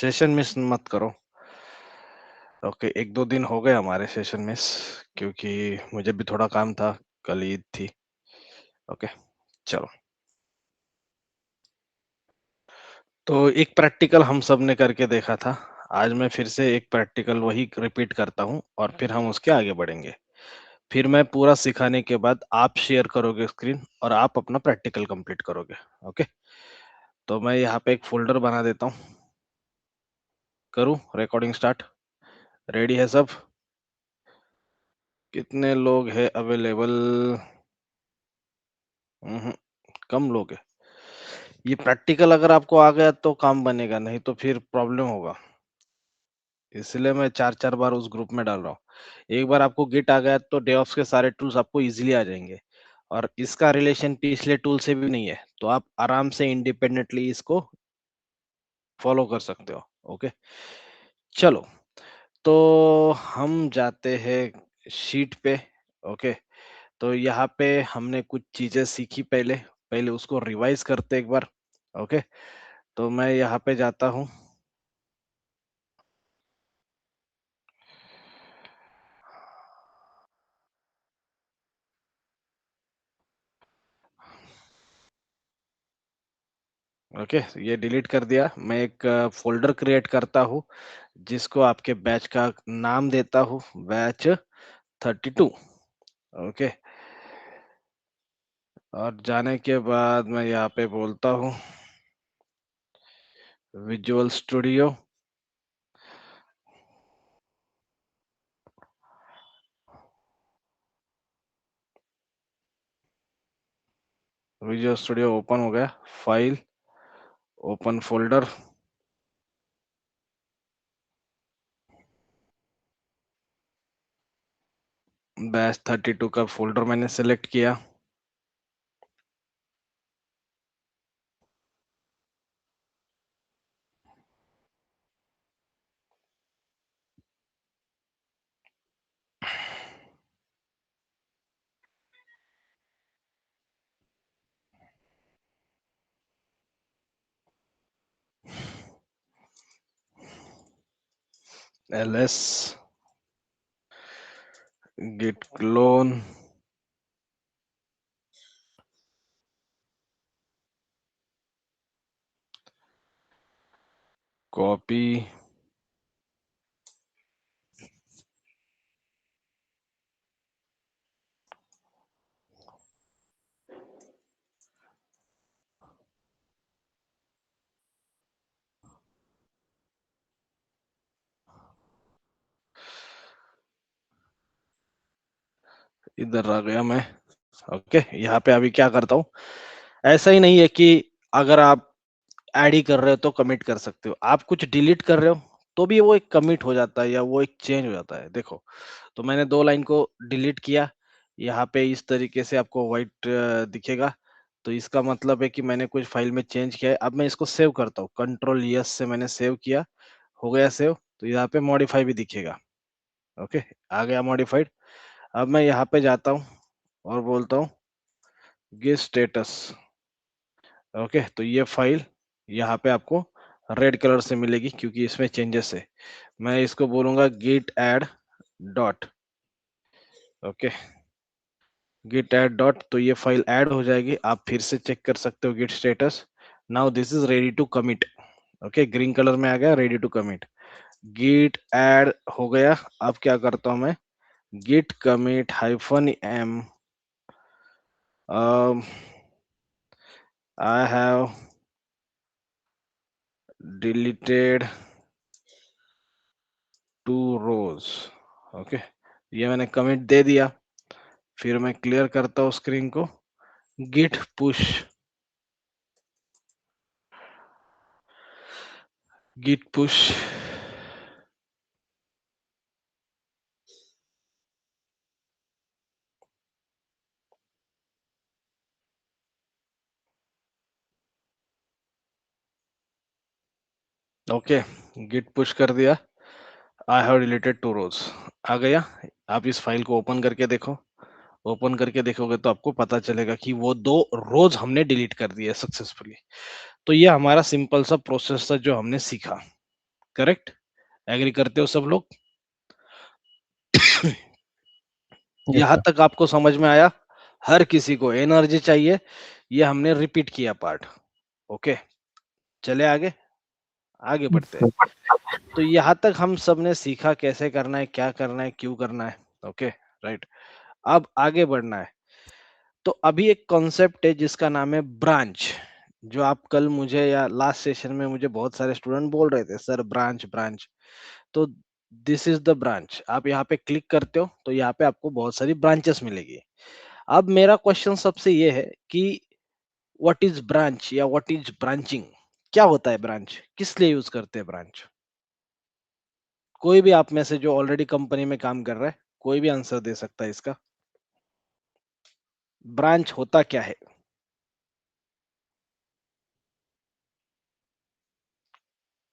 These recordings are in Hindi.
सेशन मिस मत करो। ओके, 1-2 दिन हो गए हमारे सेशन मिस, क्योंकि मुझे भी थोड़ा काम था, कल ईद थी। ओके, चलो। तो एक प्रैक्टिकल हम सब ने करके देखा था। आज मैं फिर से एक प्रैक्टिकल वही रिपीट करता हूँ और फिर हम उसके आगे बढ़ेंगे। फिर मैं पूरा सिखाने के बाद आप शेयर करोगे स्क्रीन और आप अपना प्रैक्टिकल कंप्लीट करोगे। ओके? तो मैं यहाँ पे एक फ़ोल्डर बना देता हूँ। करूँ रिकॉर्डिंग स्टार्ट? रेडी है सब? कितने लोग हैं अवेलेबल? कम लोग हैं। ये प्रैक्टिकल अगर आपको आ गया तो काम बनेगा, नहीं तो फिर प्रॉब्लम होगा। इसलिए मैं 4-4 बार उस ग्रुप में डाल रहा हूँ। एक बार आपको गिट आ गया तो डेवऑप्स के सारे टूल्स आपको ईज़िली आ जाएँगे और इसका रिलेशन पिछले टूल से भी नहीं है, तो आप आराम से इंडिपेंडेंटली इसको फॉलो कर सकते हो। ओके? चलो, तो हम जाते हैं शीट पे। ओके? तो यहाँ पे हमने कुछ चीज़ें सीखी पहले, पहले उसको रिवाइज़ करते एक बार। ओके? तो मैं यहाँ पे जाता हूँ। ओके, ये डिलीट कर दिया। मैं एक फ़ोल्डर क्रिएट करता हूँ, जिसको आपके बैच का नाम देता हूँ, बैच 32। ओके? और जाने के बाद मैं यहाँ पे बोलता हूँ visual studio. Visual studio open हो गया, फाइल, ओपन फ़ोल्डर। बैच 32 का फ़ोल्डर मैंने सेलेक्ट किया। एलएस git clone, कॉपी, इधर आ गया मैं। ओके, यहाँ पे अभी क्या करता हूँ, ऐसा ही नहीं है कि अगर आप ऐड ही कर रहे हो तो कमिट कर सकते हो। आप कुछ डिलीट कर रहे हो तो भी वो एक कमिट हो जाता है या वो एक चेंज हो जाता है। देखो, तो मैंने 2 लाइन को डिलीट किया। यहाँ पे इस तरीके से आपको व्हाइट दिखेगा। तो इसका मतलब है कि मैंने कुछ फाइल में चेंज किया है। अब मैं इसको सेव करता हूँ। कंट्रोल यस से मैंने सेव किया, हो गया सेव। तो यहाँ पे मॉडिफाई भी दिखेगा। ओके, आ गया मॉडिफाइड। अब मैं यहाँ पे जाता हूँ और बोलता हूँ गेट स्टेटस। ओके, तो ये फाइल यहाँ पे आपको रेड कलर से मिलेगी क्योंकि इसमें चेंजेस है। मैं इसको बोलूंगा git add dot. Okay, git add dot, तो ये फाइल ऐड हो जाएगी। आप फिर से चेक कर सकते हो git status. Now this is ready to commit. Okay, green colour में आ गया ready to commit. git add हो गया। अब क्या करता हूं मैं, git commit -m I have deleted 2 rows। Okay, ये मैंने कमिट दे दिया। फिर मैं क्लियर करता हूँ स्क्रीन को, git push, git push. Okay, git push कर दिया। आई हैव डिलीटेड 2 रोज आ गया। आप इस फाइल को ओपन करके देखो। ओपन करके देखोगे तो आपको पता चलेगा कि वो 2 रोज हमने डिलीट कर दिए सक्सेसफुली। तो ये हमारा सिंपल सा प्रोसेस था जो हमने सीखा। करेक्ट? एग्री करते हो सब लोग? यस यहाँ सर। तक आपको समझ में आया? हर किसी को एनर्जी चाहिए, ये हमने रिपीट किया पार्ट। ओके, चले आगे? आगे बढ़ते हैं। तो यहाँ तक हम सब ने सीखा कैसे करना है, क्या करना है, क्यों करना है। Okay, right. अब आगे बढ़ना है। तो अभी एक कॉन्सेप्ट है जिसका नाम है ब्रांच, जो आप कल मुझे या लास्ट सेशन में मुझे बहुत सारे स्टूडेंट बोल रहे थे, सर ब्रांच ब्रांच। तो दिस इज द ब्रांच। आप यहाँ पे क्लिक करते हो तो यहाँ पे आपको बहुत सारी ब्रांचेस मिलेगी। अब मेरा क्वेश्चन सबसे ये है कि व्हाट इज ब्रांच या व्हाट इज ब्रांचिंग? क्या होता है ब्रांच? किस लिए यूज करते हैं ब्रांच? कोई भी आप में से जो ऑलरेडी कंपनी में काम कर रहा है, कोई भी आंसर दे सकता है इसका। ब्रांच होता क्या है?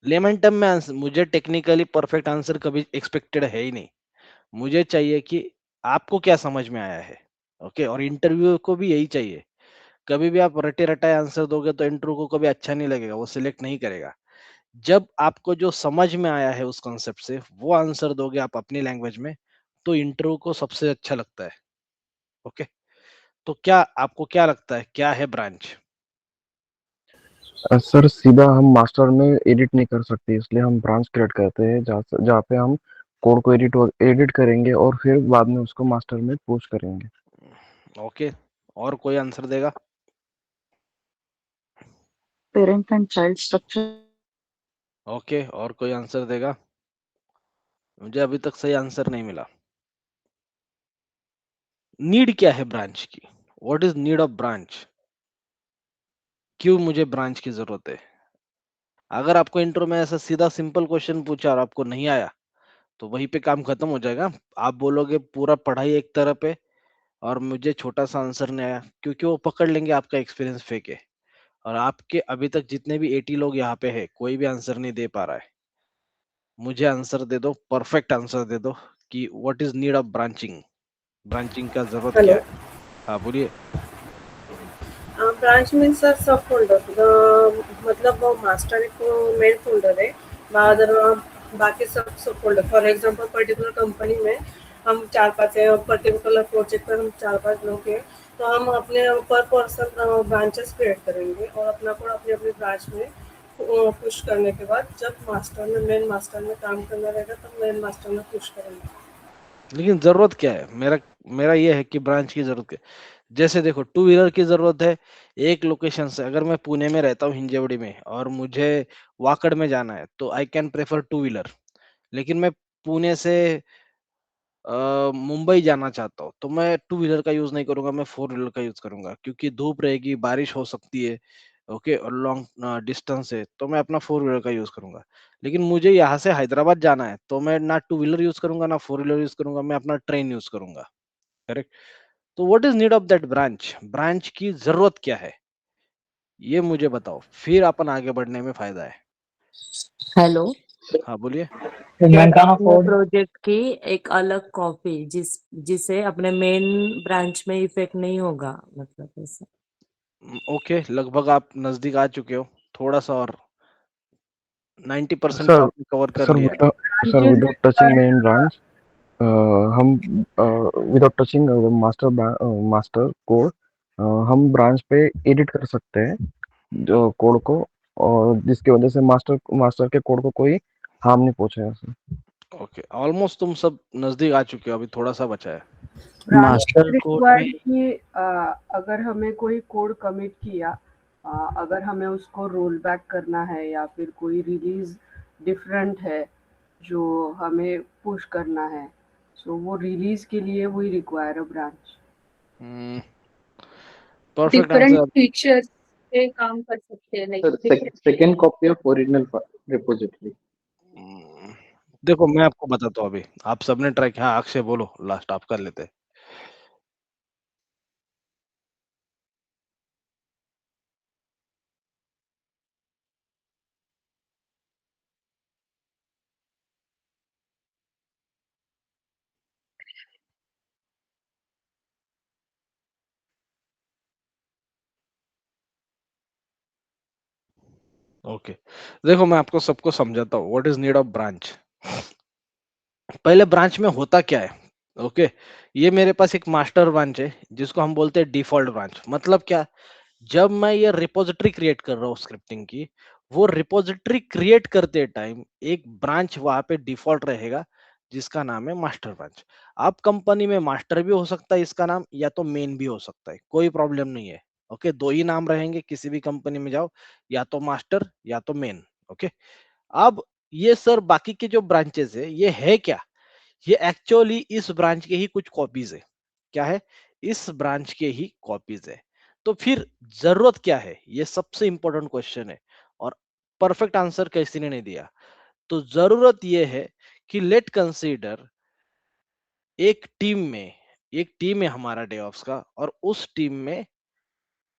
लेमन टर्म में आंसर, मुझे टेक्निकली परफेक्ट आंसर कभी एक्सपेक्टेड है ही नहीं। मुझे चाहिए कि आपको क्या समझ में आया है। ओके, और इंटरव्यू को भी यही चाहिए। कभी भी आप रटे रटाए आंसर दोगे तो इंटरव्यू को कभी अच्छा नहीं लगेगा, वो सिलेक्ट नहीं करेगा। जब आपको जो समझ में आया है उस कॉन्सेप्ट से वो आंसर दोगे आप अपनी लैंग्वेज में, तो इंटरव्यू को सबसे अच्छा लगता है। ओके, तो क्या आपको क्या लगता है क्या है ब्रांच? सर सीधा हम मास्टर में एडिट नहीं कर सकते, इसलिए हम ब्रांच क्रिएट करते हैं जहाँ पे हम कोड को एडिट करेंगे और फिर बाद में उसको मास्टर में पुश करेंगे। ओके, और कोई आंसर देगा? Parent and child structure. Okay, और कोई आंसर देगा? मुझे अभी तक सही आंसर नहीं मिला। नीड क्या है ब्रांच की? What is need of branch? क्यों मुझे ब्रांच की जरूरत है? अगर आपको इंट्रो में ऐसा सीधा सिंपल क्वेश्चन पूछा और आपको नहीं आया तो वहीं पे काम खत्म हो जाएगा। आप बोलोगे पूरा पढ़ाई एक तरफ है और मुझे छोटा सा आंसर नहीं आया, क्योंकि वो पकड़ लेंगे आपका एक्सपीरियंस फेक है। और आपके अभी तक जितने भी 80 लोग यहाँ पे है, कोई भी आंसर नहीं दे पा रहा है। मुझे आंसर दे दो, परफेक्ट आंसर दे दो कि what is need of branching? Branching का जरूरत क्या हेलो। है? हाँ बोलिए। ब्रांच मीन्स सर सब फोल्डर मतलब वो मास्टर एक मेन फोल्डर है। हम्म, बाद बाकी सब सब folder, for example particular company में हम चार पांच हैं, पर्टिकुलर प्रोजेक्ट पर हम चार पांच लोग हैं, तो हम अपने पर पर्सन ब्रांचेस क्रिएट करेंगे और अपना कोड अपनी अपनी ब्रांच में पुश करने के बाद जब मास्टर में मेन मास्टर में काम करना रहेगा तब मेन मास्टर में पुश करेंगे। लेकिन जरूरत क्या है? मेरा मेरा ये है कि ब्रांच की जरूरत क्या है? जैसे देखो, टू व्हीलर की जरूरत है। एक लोकेशन से, अगर मैं पुणे में रहता हूँ हिंजवड़ी में और मुझे वाकड़ में जाना है तो I can prefer two wheeler. लेकिन मैं पुणे से मुंबई जाना चाहता हूँ तो मैं टू व्हीलर का यूज नहीं करूंगा, मैं फोर व्हीलर का यूज करूंगा, क्योंकि धूप रहेगी, बारिश हो सकती है। ओके, और लॉन्ग डिस्टेंस है तो मैं अपना फोर व्हीलर का यूज करूंगा। लेकिन मुझे यहाँ से हैदराबाद जाना है तो मैं ना टू व्हीलर यूज करूंगा ना फोर व्हीलर यूज करूंगा, मैं अपना ट्रेन यूज करूंगा। करेक्ट? तो what is need of that branch? Branch की जरूरत क्या है, ये मुझे बताओ, फिर अपन आगे बढ़ने में फायदा है। हेलो। हाँ बोलिए। अपने प्रोजेक्ट की एक अलग कॉपी जिसे अपने मेन ब्रांच में इफेक्ट नहीं होगा, मतलब ऐसा। ओके, लगभग आप नजदीक आ चुके हो। थोड़ा सा और, 90% तो सर आपने कवर कर सर लिया है। Sir without touching main branch, हम विदाउट टचिंग मास्टर कोड हम ब्रांच पे एडिट कर सकते हैं जो कोड को, और जिसकी वजह से मास्टर मास्टर के कोड को कोई हार्म नहीं पहुंचेगा सर। ओके, ऑलमोस्ट तुम सब नजदीक आ चुके हो, अभी थोड़ा सा बचा है। ब्रांच मास्टर कोड में रिक्वायर्ड कि अगर हमें कोई कोड कमिट किया, अगर हमें उसको रोल बैक करना है या फिर कोई रिलीज डिफरेंट है जो हमें पुश करना है, सो वो रिलीज के लिए वही require a branch. Perfect different answer. Features पे काम कर सकते हैं, sir like second copy of original repository. देखो मैं आपको बताता हूँ, अभी आप सबने ट्राई किया। हाँ, अक्षय बोलो, लास्ट आप कर लेते हैं। ओके, देखो मैं आपको सबको समझाता हूँ what is need of branch. पहले ब्रांच में होता क्या है। ओके, ये मेरे पास एक मास्टर ब्रांच है जिसको हम बोलते हैं डिफॉल्ट ब्रांच। मतलब क्या, जब मैं ये रिपोजिटरी क्रिएट कर रहा हूँ स्क्रिप्टिंग की, वो रिपोजिटरी क्रिएट करते टाइम एक ब्रांच वहां पे डिफॉल्ट रहेगा जिसका नाम है मास्टर ब्रांच। आप कंपनी में मास्टर भी हो सकता है इसका नाम, या तो मेन भी हो सकता है, कोई प्रॉब्लम नहीं है। ओके, दो ही नाम रहेंगे किसी भी कंपनी में जाओ, या तो मास्टर या तो मेन। ओके, अब ये सर बाकी के जो ब्रांचेस है ये है क्या, ये एक्चुअली इस ब्रांच के ही कुछ कॉपीज है। क्या है, इस ब्रांच के ही कॉपीज है। तो फिर जरूरत क्या है, ये सबसे इंपॉर्टेंट क्वेश्चन है, और परफेक्ट आंसर किसी ने नहीं दिया। तो जरूरत ये है कि लेट कंसीडर एक टीम है हमारा डेवऑप्स का, और उस टीम में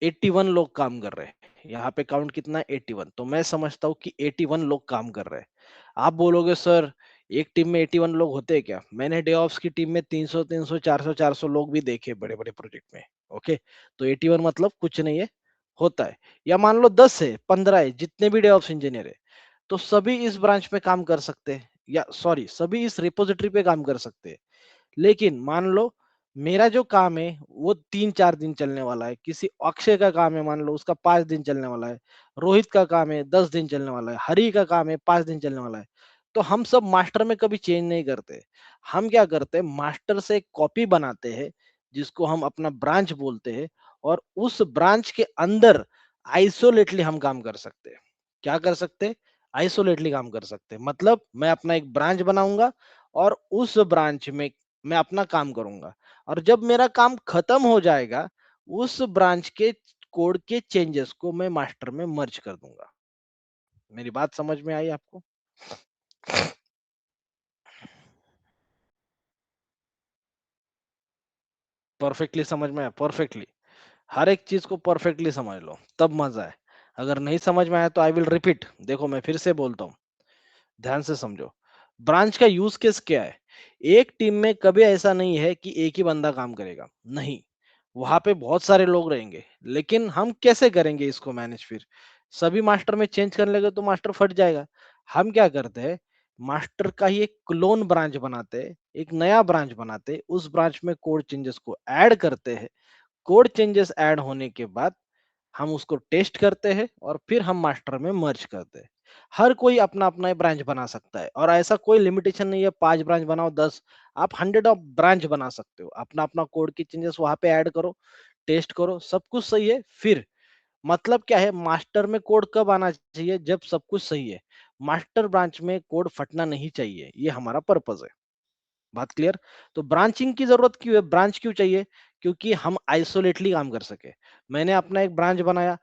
81 लोग काम कर रहे हैं। यहाँ पे काउंट कितना है, 81। तो मैं समझता हूँ कि 81 लोग काम कर रहे हैं। आप बोलोगे सर एक टीम में 81 लोग होते हैं क्या, मैंने डेऑप्स की टीम में 300 300 400 लोग भी देखे बड़े बड़े प्रोजेक्ट में। ओके, तो 81 मतलब कुछ नहीं है, होता है। या मान लो 10 है, 15 है, जितने भी डेऑप्स इंजीनियर है, तो सभी इस ब्रांच में काम कर सकते हैं, या सॉरी सभी इस रिपोजिटरी पे काम कर सकते हैं। लेकिन मान लो मेरा जो काम है वो 3-4 दिन चलने वाला है, किसी अक्षय का काम है मान लो उसका 5 दिन चलने वाला है, रोहित का काम है 10 दिन चलने वाला है, हरी का काम है 5 दिन चलने वाला है। तो हम सब मास्टर में कभी चेंज नहीं करते। हम क्या करते हैं, मास्टर से कॉपी बनाते हैं जिसको हम अपना ब्रांच बोलते हैं, और उस ब्रांच के अंदर आइसोलेटली हम काम कर सकते हैं। क्या कर सकते हैं, आइसोलेटली काम कर सकते हैं। मतलब मैं अपना एक ब्रांच बनाऊंगा और उस ब्रांच में मैं अपना काम करूंगा, और जब मेरा काम खत्म हो जाएगा उस ब्रांच के कोड के चेंजेस को मैं मास्टर में मर्ज कर दूंगा। मेरी बात समझ में आई आपको? परफेक्टली समझ में आया, परफेक्टली। हर एक चीज को परफेक्टली समझ लो तब मजा है। अगर नहीं समझ में आया तो आई विल रिपीट। देखो मैं फिर से बोलता हूँ, ध्यान से समझो। ब्रांच का यूज केस क्या है, एक टीम में कभी ऐसा नहीं है कि एक ही बंदा काम करेगा, नहीं, वहां पे बहुत सारे लोग रहेंगे। लेकिन हम कैसे करेंगे इसको मैनेज, फिर सभी मास्टर में चेंज करने लगे तो मास्टर फट जाएगा। हम क्या करते हैं, मास्टर का ही एक क्लोन ब्रांच बनाते हैं, एक नया ब्रांच बनाते हैं, उस ब्रांच में कोड चेंजेस को ऐड करते हैं। कोड चेंजेस ऐड होने के बाद हम उसको टेस्ट करते हैं और फिर हम मास्टर में मर्ज करते हैं। हर कोई अपना अपना ब्रांच बना सकता है, और ऐसा कोई लिमिटेशन नहीं है 5 ब्रांच बनाओ 10, आप 100 ऑफ ब्रांच बना सकते हो। अपना अपना कोड की चेंजेस वहां पे ऐड करो, टेस्ट करो, सब कुछ सही है। फिर मतलब क्या है, मास्टर में कोड कब आना चाहिए, जब सब कुछ सही है। मास्टर ब्रांच में कोड फटना नहीं चाहिए, ये हमारा पर्पज है। बात क्लियर? तो ब्रांचिंग की जरूरत क्यों है, ब्रांच क्यों चाहिए, क्योंकि हम आइसोलेटली काम कर सके। मैंने अपना एक ब्रांच बनाया,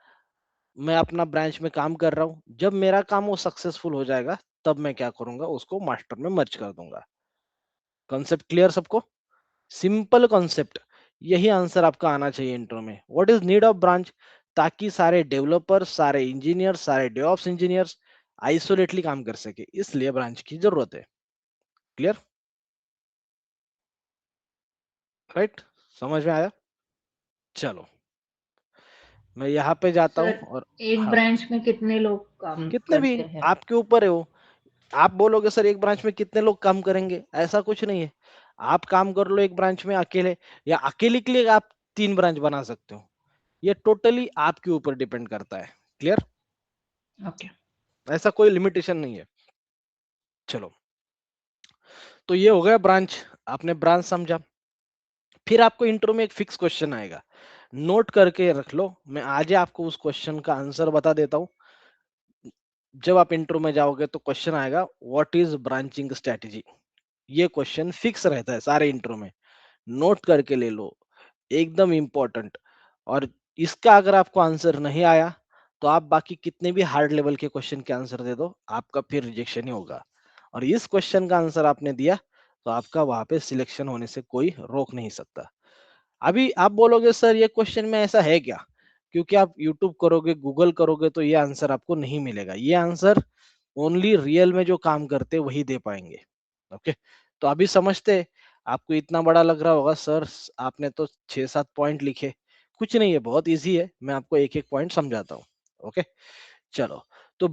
मैं अपना ब्रांच में काम कर रहा हूँ, जब मेरा काम वो सक्सेसफुल हो जाएगा तब मैं क्या करूंगा, उसको मास्टर में मर्ज कर दूंगा। कॉन्सेप्ट क्लियर सबको? Simple concept. यही आंसर आपका आना चाहिए इंट्रो में, what is need of branch, ताकि सारे डेवलपर्स, सारे इंजीनियर, सारे डेवऑप्स इंजीनियर्स आइसोलेटली काम कर सके, इसलिए ब्रांच की जरूरत है। क्लियर? राइट? समझ में आया? चलो मैं यहाँ पे जाता हूँ सर और एक हाँ, ब्रांच में कितने लोग काम कितने भी करते हैं? आपके ऊपर है वो। आप बोलोगे सर एक ब्रांच में कितने लोग काम करेंगे, ऐसा कुछ नहीं है। आप काम कर लो एक ब्रांच में अकेले, या अकेले के लिए आप 3 ब्रांच बना सकते हो। ये टोटली आपके ऊपर डिपेंड करता है। क्लियर? ओके। ऐसा कोई लिमिटेशन नहीं है। चलो, तो ये हो गया ब्रांच, आपने ब्रांच समझा। फिर आपको इंट्रो में एक फिक्स क्वेश्चन आएगा, नोट करके रख लो। मैं आज ही आपको उस क्वेश्चन का आंसर बता देता हूँ। जब आप इंट्रो में जाओगे तो क्वेश्चन आएगा, व्हाट इज ब्रांचिंग स्ट्रेटेजी। ये क्वेश्चन फिक्स रहता है सारे इंट्रो में, नोट करके ले लो, एकदम इंपॉर्टेंट। और इसका अगर आपको आंसर नहीं आया तो आप बाकी कितने भी हार्ड लेवल के क्वेश्चन के आंसर दे दो, आपका फिर रिजेक्शन ही होगा। और इस क्वेश्चन का आंसर आपने दिया तो आपका वहां पे सिलेक्शन होने से कोई रोक नहीं सकता। अभी आप बोलोगे सर ये क्वेश्चन में ऐसा है क्या, क्योंकि आप यूट्यूब करोगे, गूगल करोगे तो ये आंसर आपको नहीं मिलेगा। ये आंसर ओनली रियल में जो काम करते वही दे पाएंगे। ओके, तो अभी समझते। आपको इतना बड़ा लग रहा होगा सर आपने तो 6-7 पॉइंट लिखे। कुछ नहीं है, बहुत इजी है, मैं आपको एक एक पॉइंट समझाता हूँ। ओके, चलो। तो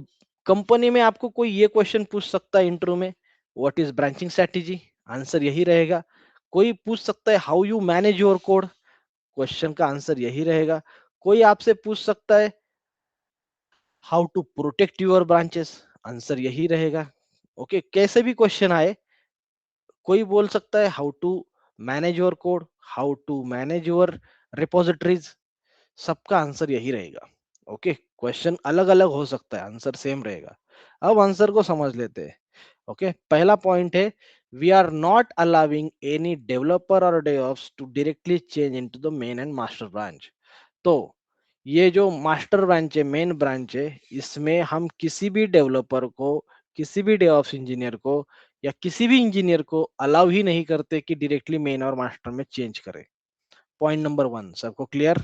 कंपनी में आपको कोई ये क्वेश्चन पूछ सकता है इंटरव्यू में, what is branching strategy, answer यही रहेगा। कोई पूछ सकता है how you manage your code, question का आंसर यही रहेगा। कोई आपसे पूछ सकता है how to protect your branches, answer यही रहेगा। ओके, कैसे भी क्वेश्चन आए, कोई बोल सकता है how to manage your code, how to manage your repositories, सबका आंसर यही रहेगा। ओके, क्वेश्चन अलग अलग हो सकता है, आंसर सेम रहेगा। अब आंसर को समझ लेते हैं। ओके, पहला पॉइंट है we are not allowing any developer or DevOps to directly change into the main एंड मास्टर ब्रांच। तो ये जो मास्टर ब्रांच है, मेन ब्रांच है, इसमें हम किसी भी डेवलपर को, किसी भी डेवऑप्स इंजीनियर को या किसी भी इंजीनियर को अलाउ ही नहीं करते कि डायरेक्टली मेन और मास्टर में चेंज करे। पॉइंट नंबर 1 सबको क्लियर।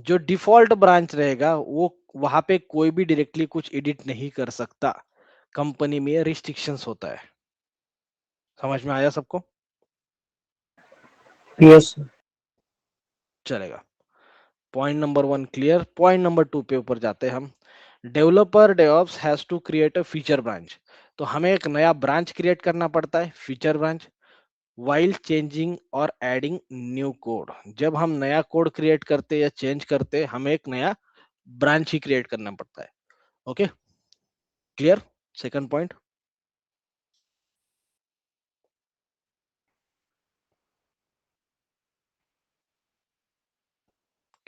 जो डिफॉल्ट ब्रांच रहेगा वो वहां पे कोई भी डायरेक्टली कुछ एडिट नहीं कर सकता, कंपनी में रिस्ट्रिक्शंस होता है। समझ में आया सबको? Yes, sir. चलेगा। Point number 1 clear. Point number 2 पे ऊपर जाते हैं हम। Developer DevOps has to create a feature branch. तो हमें एक नया ब्रांच क्रिएट करना पड़ता है, फीचर ब्रांच, वाइल चेंजिंग और एडिंग न्यू कोड। जब हम नया कोड क्रिएट करते या चेंज करते, हमें एक नया ब्रांच ही क्रिएट करना पड़ता है। Okay, clear. Second point.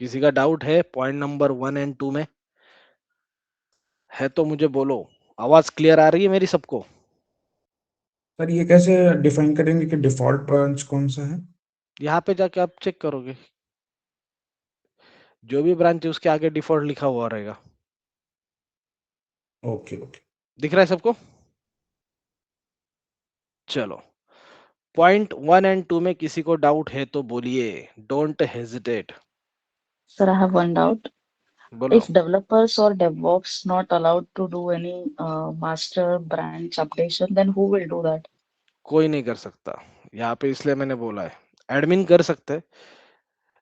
किसी का डाउट है पॉइंट नंबर 1 एंड 2 में? है तो मुझे बोलो। आवाज क्लियर आ रही है मेरी सबको? सर ये कैसे डिफाइन करेंगे कि डिफॉल्ट ब्रांच कौन सा है? यहाँ पे जाके आप चेक करोगे, जो भी ब्रांच है उसके आगे डिफॉल्ट लिखा हुआ रहेगा। Okay okay. दिख रहा है सबको? चलो, पॉइंट 1 एंड 2 में किसी को डाउट है तो बोलिए, don't hesitate. Sir, I have one doubt. बोलो। If developers or DevOps not allowed to do any master branch updation, then who will do that? कोई नहीं कर सकता यहाँ पे, इसलिए मैंने बोला है एडमिन कर सकते हैं।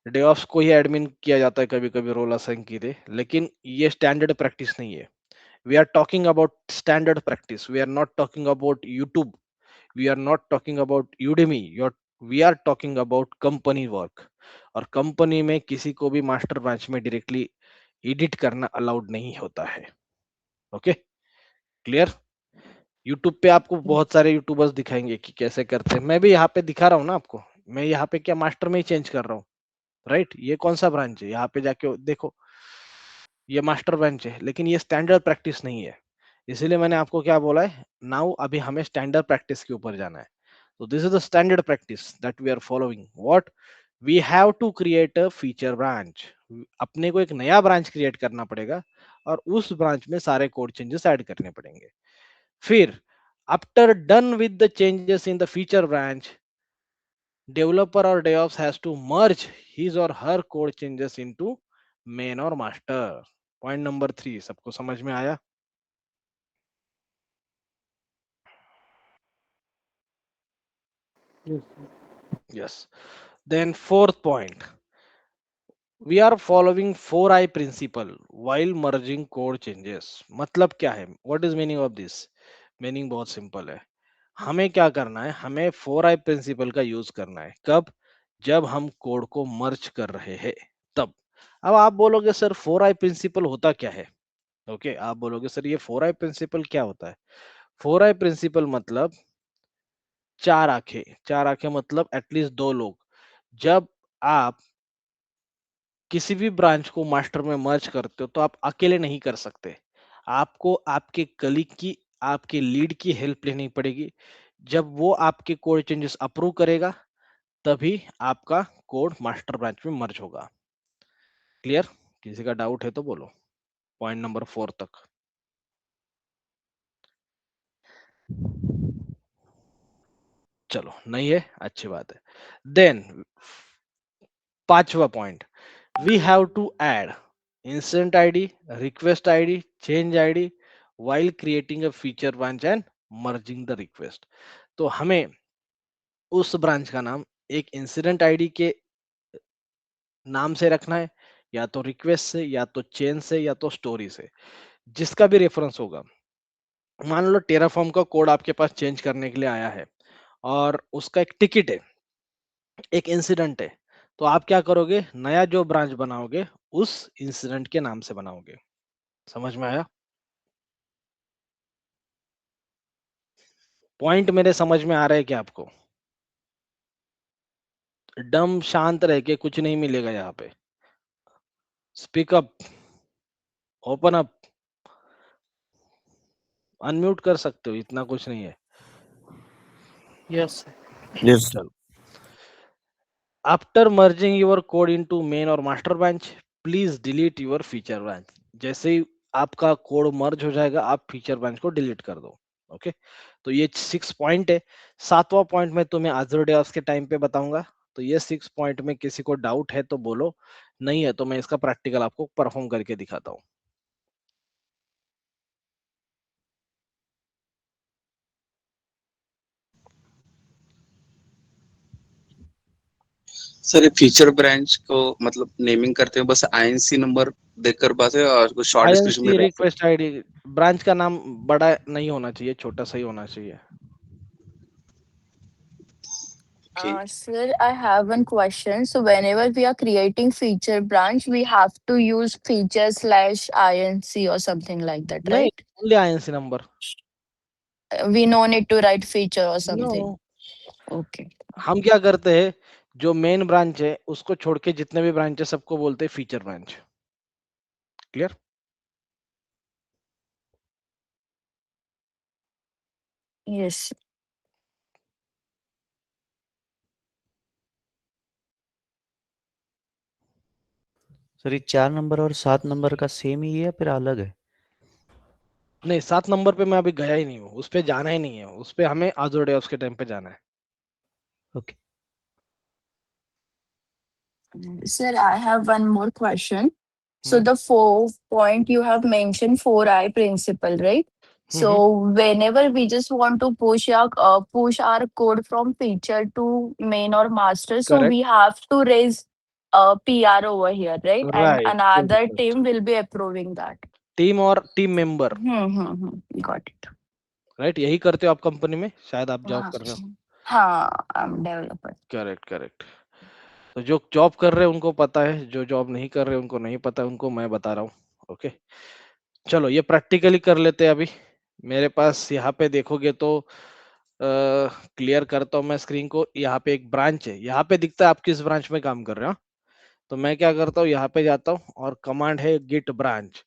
डेवऑप्स को ही एडमिन किया जाता है कभी कभी, रोल असाइन की थे, लेकिन ये स्टैंडर्ड प्रैक्टिस नहीं है। We are talking about standard practice, we are not talking about YouTube, we are not talking about Udemy, we are talking about company work। और कंपनी में किसी को भी मास्टर ब्रांच में डायरेक्टली एडिट करना अलाउड नहीं होता है। Okay, clear. यूट्यूब पे आपको बहुत सारे यूट्यूबर्स दिखाएंगे कि कैसे करते हैं, मैं भी यहाँ पे दिखा रहा हूँ ना आपको। मैं यहाँ पे क्या मास्टर में ही चेंज कर रहा हूँ, राइट। ये कौन सा ब्रांच है, यहाँ पे जाके देखो, ये मास्टर ब्रांच है, लेकिन ये स्टैंडर्ड प्रैक्टिस नहीं है। इसीलिए मैंने आपको क्या बोला है, नाउ अभी हमें स्टैंडर्ड प्रैक्टिस के ऊपर जाना है। So this is the standard practice that we are following. What? We have to create a feature branch. अपने को एक नया ब्रांच क्रिएट करना पड़ेगा और उस ब्रांच में सारे कोड चेंजेस ऐड करने पड़ेंगे। फिर after done with the changes in the feature branch, developer or DevOps has to merge his or her code changes into main or master. Point number 3 सबको समझ में आया? Yes, Yes. Then fourth point, we are following 4i principle while merging code changes। मतलब क्या है, what is meaning of this? Meaning बहुत सिंपल है। हमें क्या करना है, हमें 4i प्रिंसिपल का यूज करना है। कब? जब हम कोड को मर्ज कर रहे हैं तब। अब आप बोलोगे सर 4i प्रिंसिपल होता क्या है? ओके, आप बोलोगे सर ये 4i प्रिंसिपल क्या होता है? 4i प्रिंसिपल मतलब चार आंखें। चार आंखें मतलब एटलीस्ट दो लोग। जब आप किसी भी ब्रांच को मास्टर में मर्ज करते हो तो आप अकेले नहीं कर सकते, आपको आपके कलीग की, आपके लीड की हेल्प लेनी पड़ेगी। जब वो आपके कोड चेंजेस अप्रूव करेगा तभी आपका कोड मास्टर ब्रांच में मर्ज होगा। क्लियर? किसी का डाउट है तो बोलो, पॉइंट नंबर 4 तक। चलो, नहीं है, अच्छी बात है। देन पांचवा point, we have to add instant ID, request ID, change ID while creating a feature branch and merging the request। तो हमें उस ब्रांच का नाम एक इंसिडेंट आईडी के नाम से रखना है या तो रिक्वेस्ट से, या तो चेन से, या तो स्टोरी से, जिसका भी रेफरेंस होगा। मान लो टेराफॉर्म का कोड आपके पास चेंज करने के लिए आया है और उसका एक टिकट है, एक इंसिडेंट है, तो आप क्या करोगे, नया जो ब्रांच बनाओगे उस इंसिडेंट के नाम से बनाओगे। समझ में आया? पॉइंट मेरे समझ में आ रहा है क्या आपको? डम शांत रह के कुछ नहीं मिलेगा यहाँ पे। Speak up, open up, unmute कर सकते हो, इतना कुछ नहीं है। Yes. Yes. चलो, after merging your code into main or master branch, please delete your feature branch. जैसे ही आपका कोड मर्ज हो जाएगा, आप फीचर ब्रांच को डिलीट कर दो। ओके, तो ये 6 पॉइंट है। 7वां पॉइंट में तुम्हें आजर डेवॉप्स के टाइम पे बताऊंगा। तो ये 6 पॉइंट में किसी को डाउट है तो बोलो, नहीं है तो मैं इसका प्रैक्टिकल आपको परफॉर्म करके दिखाता हूँ। सर ये फीचर ब्रांच को मतलब नेमिंग करते हैं बस आईएनसी नंबर देकर बस है और कुछ शॉर्ट डिस्क्रिप्शन में आईएनसी रिक्वेस्ट आईडी, ब्रांच का नाम बड़ा नहीं होना चाहिए, छोटा सा ही होना चाहिए। Sir, I have one question. So whenever we are creating feature branch, we have to use feature slash inc or something like that, नहीं, right? Only INC number. We no need to write feature or no, something. Okay. हम क्या करते हैं, जो मेन ब्रांच है उसको छोड़ के जितने भी ब्रांच है सबको बोलते हैं feature branch. Clear? Yes. Sir ये 4 नंबर और 7 नंबर का सेम ही है या फिर अलग है? नहीं, 7 नंबर पे मैं अभी गया ही नहीं हूँ, उस पे जाना ही नहीं है, उस पे हमें आजर डेवॉप्स के टाइम पे जाना है। Okay. Sir, I have one more question. So the 4 point you have mentioned 4i principle, right? So whenever we just want to push our code from feature to main or master, so correct, we have to raise a PR over here, right? And right, pull another request, team will be approving that. Team और team member, Got it. Right? यही करते हो आप कंपनी में, शायद आप जॉब हाँ कर रहे हो। हाँ, I'm developer. Correct, correct. तो जो जॉब कर रहे हैं उनको पता है, जो जॉब नहीं कर रहे उनको नहीं पता, उनको मैं बता रहा हूँ। ओके, चलो ये प्रैक्टिकली कर लेते हैं अभी। मेरे पास यहाँ पे देखोगे तो क्लियर करता हूँ मैं स्क्रीन को। यहाँ पे एक ब्रांच है, यहाँ पे दिखता है आप किस ब्रांच में काम कर रहे हो। तो मैं क्या करता हूँ, यहाँ पे जाता हूँ और कमांड है गिट ब्रांच।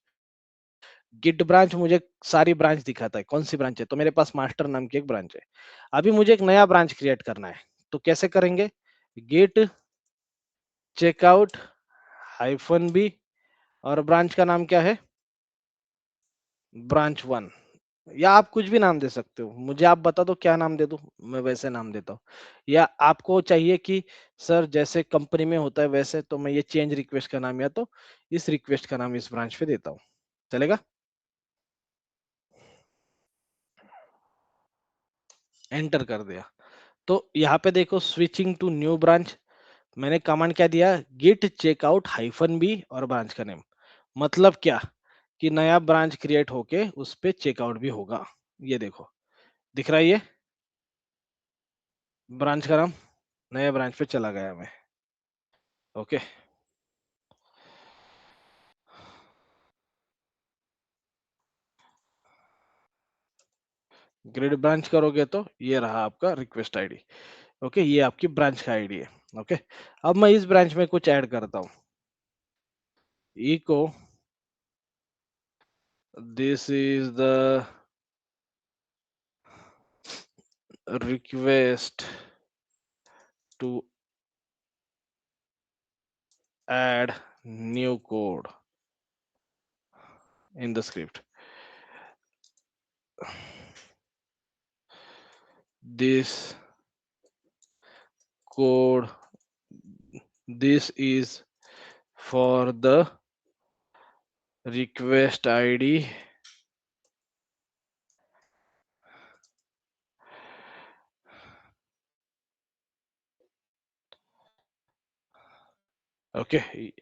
गिट ब्रांच मुझे सारी ब्रांच दिखाता है, कौन सी ब्रांच है। तो मेरे पास मास्टर नाम की एक ब्रांच है। अभी मुझे एक नया ब्रांच क्रिएट करना है, तो कैसे करेंगे, गिट चेकआउट -b और ब्रांच का नाम क्या है, ब्रांच 1, या आप कुछ भी नाम दे सकते हो, मुझे आप बता दो क्या नाम दे दूं, मैं वैसे नाम देता हूँ। या आपको चाहिए कि सर जैसे कंपनी में होता है वैसे, तो मैं ये चेंज रिक्वेस्ट का नाम या तो इस रिक्वेस्ट का नाम इस ब्रांच पे देता हूँ, चलेगा? एंटर कर दिया। तो यहाँ पे देखो स्विचिंग टू न्यू ब्रांच, मैंने कमांड क्या दिया, गिट चेकआउट -b और ब्रांच का नेम। मतलब क्या कि नया ब्रांच क्रिएट होके उस पे चेकआउट भी होगा। ये देखो दिख रहा है, ये ब्रांच का नाम नया ब्रांच पे चला गया मैं। ओके, ग्रिड ब्रांच करोगे तो ये रहा आपका रिक्वेस्ट आईडी। ओके, ये आपकी ब्रांच का आईडी है। ओके, अब मैं इस ब्रांच में कुछ ऐड करता हूँ, echo this is the request to add new code in the script. This code, this is for the request ID okay,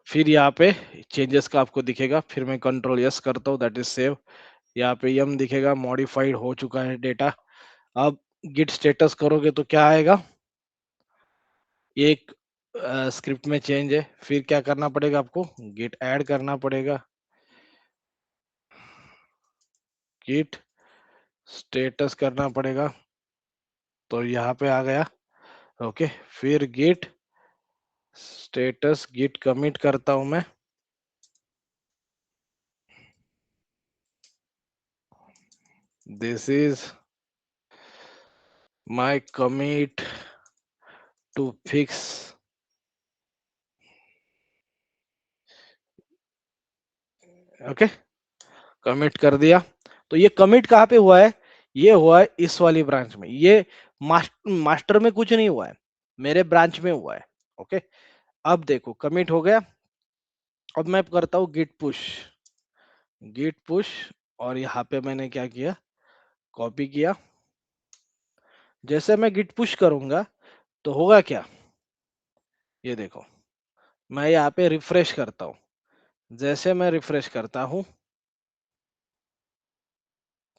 फिर यहाँ पे चेंजेस का आपको दिखेगा, फिर मैं कंट्रोल यस करता हूँ, दैट इज सेव। यहाँ पे यम दिखेगा, मॉडिफाइड हो चुका है डेटा। अब गिट स्टेटस करोगे तो क्या आएगा, एक स्क्रिप्ट में चेंज है। फिर क्या करना पड़ेगा आपको, गिट ऐड करना पड़ेगा, गिट स्टेटस करना पड़ेगा, तो यहाँ पे आ गया। ओके, फिर गिट स्टेटस, गिट कमिट करता हूं मैं, this is my commit to fix okay, commit कर दिया। तो ये कमिट कहाँ पे हुआ है, ये हुआ है इस वाली ब्रांच में, ये मास्टर में कुछ नहीं हुआ है, मेरे ब्रांच में हुआ है। ओके, अब देखो कमिट हो गया। अब मैं करता हूँ गिट पुश, गिट पुश, और यहाँ पे मैंने क्या किया, कॉपी किया। जैसे मैं गिट पुश करूंगा तो होगा क्या, ये देखो, मैं यहाँ पे रिफ्रेश करता हूँ। जैसे मैं रिफ्रेश करता हूं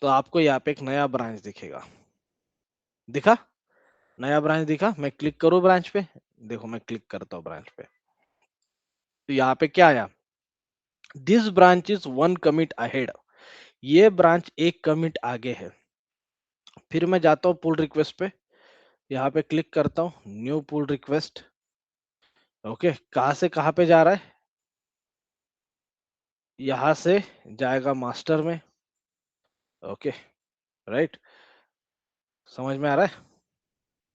तो आपको यहाँ पे एक नया ब्रांच दिखेगा, दिखा, नया ब्रांच दिखा। मैं क्लिक करूं ब्रांच पे, देखो मैं क्लिक करता हूँ ब्रांच पे, तो यहाँ पे क्या आया, this branch is 1 commit ahead, ये ब्रांच एक कमिट आगे है। फिर मैं जाता हूँ पुल रिक्वेस्ट पे, यहाँ पे क्लिक करता हूँ, न्यू पुल रिक्वेस्ट। ओके, कहाँ से कहाँ पे जा रहा है, यहां से जाएगा मास्टर में। ओके, राइट, समझ में आ रहा है।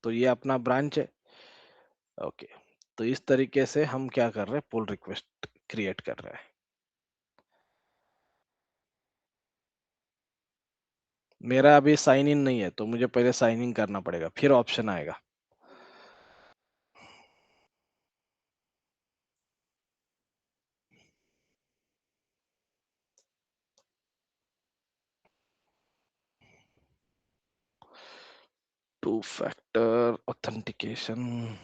तो ये अपना ब्रांच है। ओके, तो इस तरीके से हम क्या कर रहे हैं, पुल रिक्वेस्ट क्रिएट कर रहे हैं। मेरा अभी साइन इन नहीं है, तो मुझे पहले साइन इन करना पड़ेगा, फिर ऑप्शन आएगा। Two factor authentication,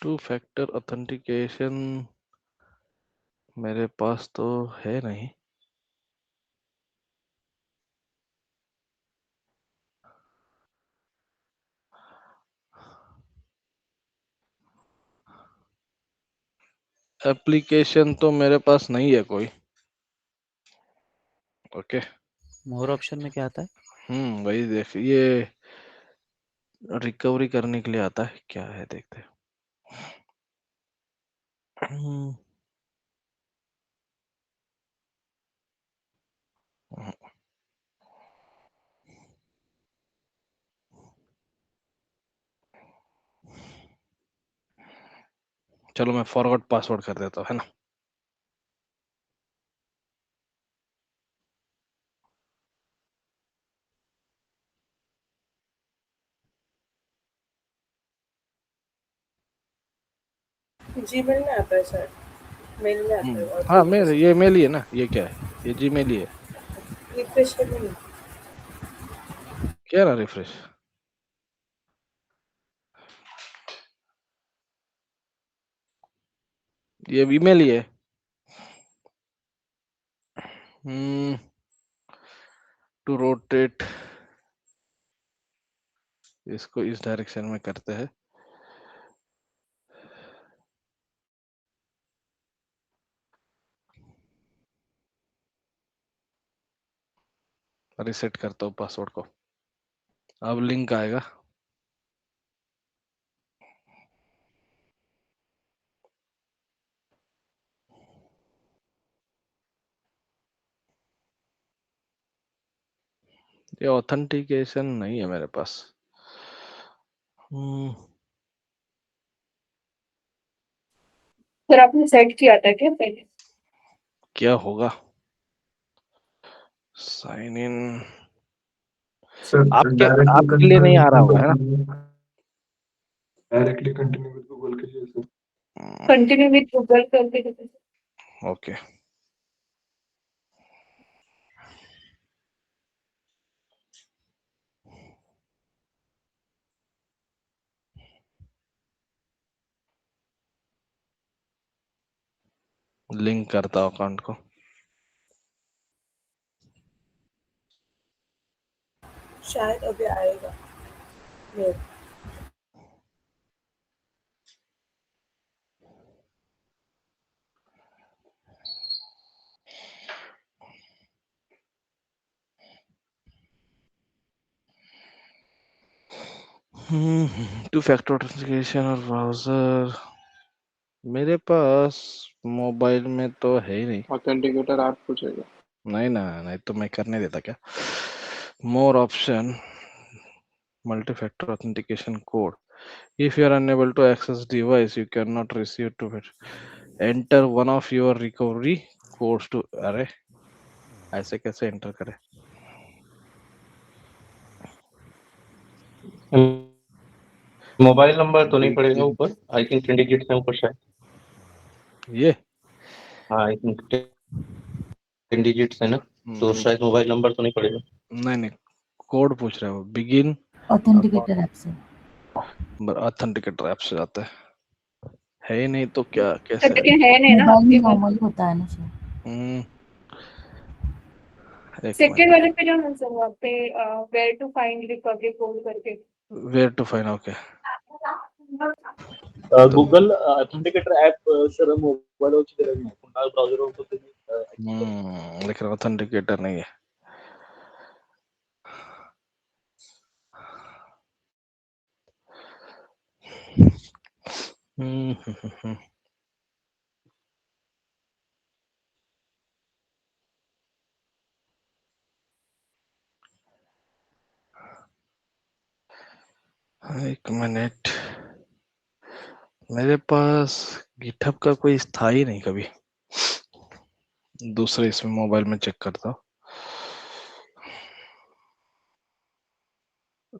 two factor authentication मेरे पास तो है नहीं। एप्लीकेशन तो मेरे पास नहीं है कोई। ओके, मोर ऑप्शन में क्या आता है? वही देख, ये रिकवरी करने के लिए आता है, क्या है देखते हैं। हम्म, चलो मैं फॉरवर्ड पासवर्ड कर देता हूँ, है ना। जीमेल में आता है सर, मेल में आता है और हाँ, मेरे ये मेल ही है ना, ये क्या है, ये जीमेल ही है। रिफ्रेश करने में क्या ना रिफ्रेश, ये ईमेल ही है। टू रोटेट, इसको इस डायरेक्शन में करते हैं। रिसेट करता हूँ पासवर्ड को, अब लिंक आएगा। ये ऑथेंटिकेशन नहीं है मेरे पास। सर आपने सेट किया था क्या पहले? क्या होगा, साइन इन, सर आपके लिए नहीं आ रहा होगा है ना? डायरेक्टली कंटिन्यू विद गूगल कीजिए सर। कंटिन्यू विद गूगल करके देखो। ओके लिंक करता हूँ अकाउंट को। शायद अभी आएगा मेल। टू फैक्टर ऑथेंटिकेशन और ब्राउजर मेरे पास मोबाइल में तो है ही नहीं। ऑथेंटिकेटर आप पूछेगा। नहीं ना, नहीं तो मैं करने देता क्या। मोर option, multi factor authentication code. If you are unable to access device, you cannot receive to enter one of your recovery codes to। अरे ऐसे कैसे एंटर करें? मोबाइल नंबर तो नहीं पड़ेगा ऊपर, आई थिंक 10 डिजिट है ऊपर शायद। ये हाँ आई थिंक 10 डिजिट्स है ना, तो शायद मोबाइल नंबर तो नहीं पड़ेगा। नहीं कोड पूछ रहे हो। बिगिन ऑथेंटिकेटर ऐप से, ऑथेंटिकेटर ऐप से जाता है ही नहीं तो क्या कैसे? लेकिन है नहीं ना मोबाइल आपके में पास। नॉर्मल होता है ना सर। एक सेकंड वाले पे जाओ ना सर, वहाँ पे where to find recovery code करके। Where to find. Okay Google authenticator app sir mobile వచ్చి ब्राउजर होते लेकिन ऑथेंटिकेटर नहीं है। एक मिनट, मेरे पास गिटहब का कोई था ही नहीं कभी। दूसरे इसमें मोबाइल में चेक करता हूँ।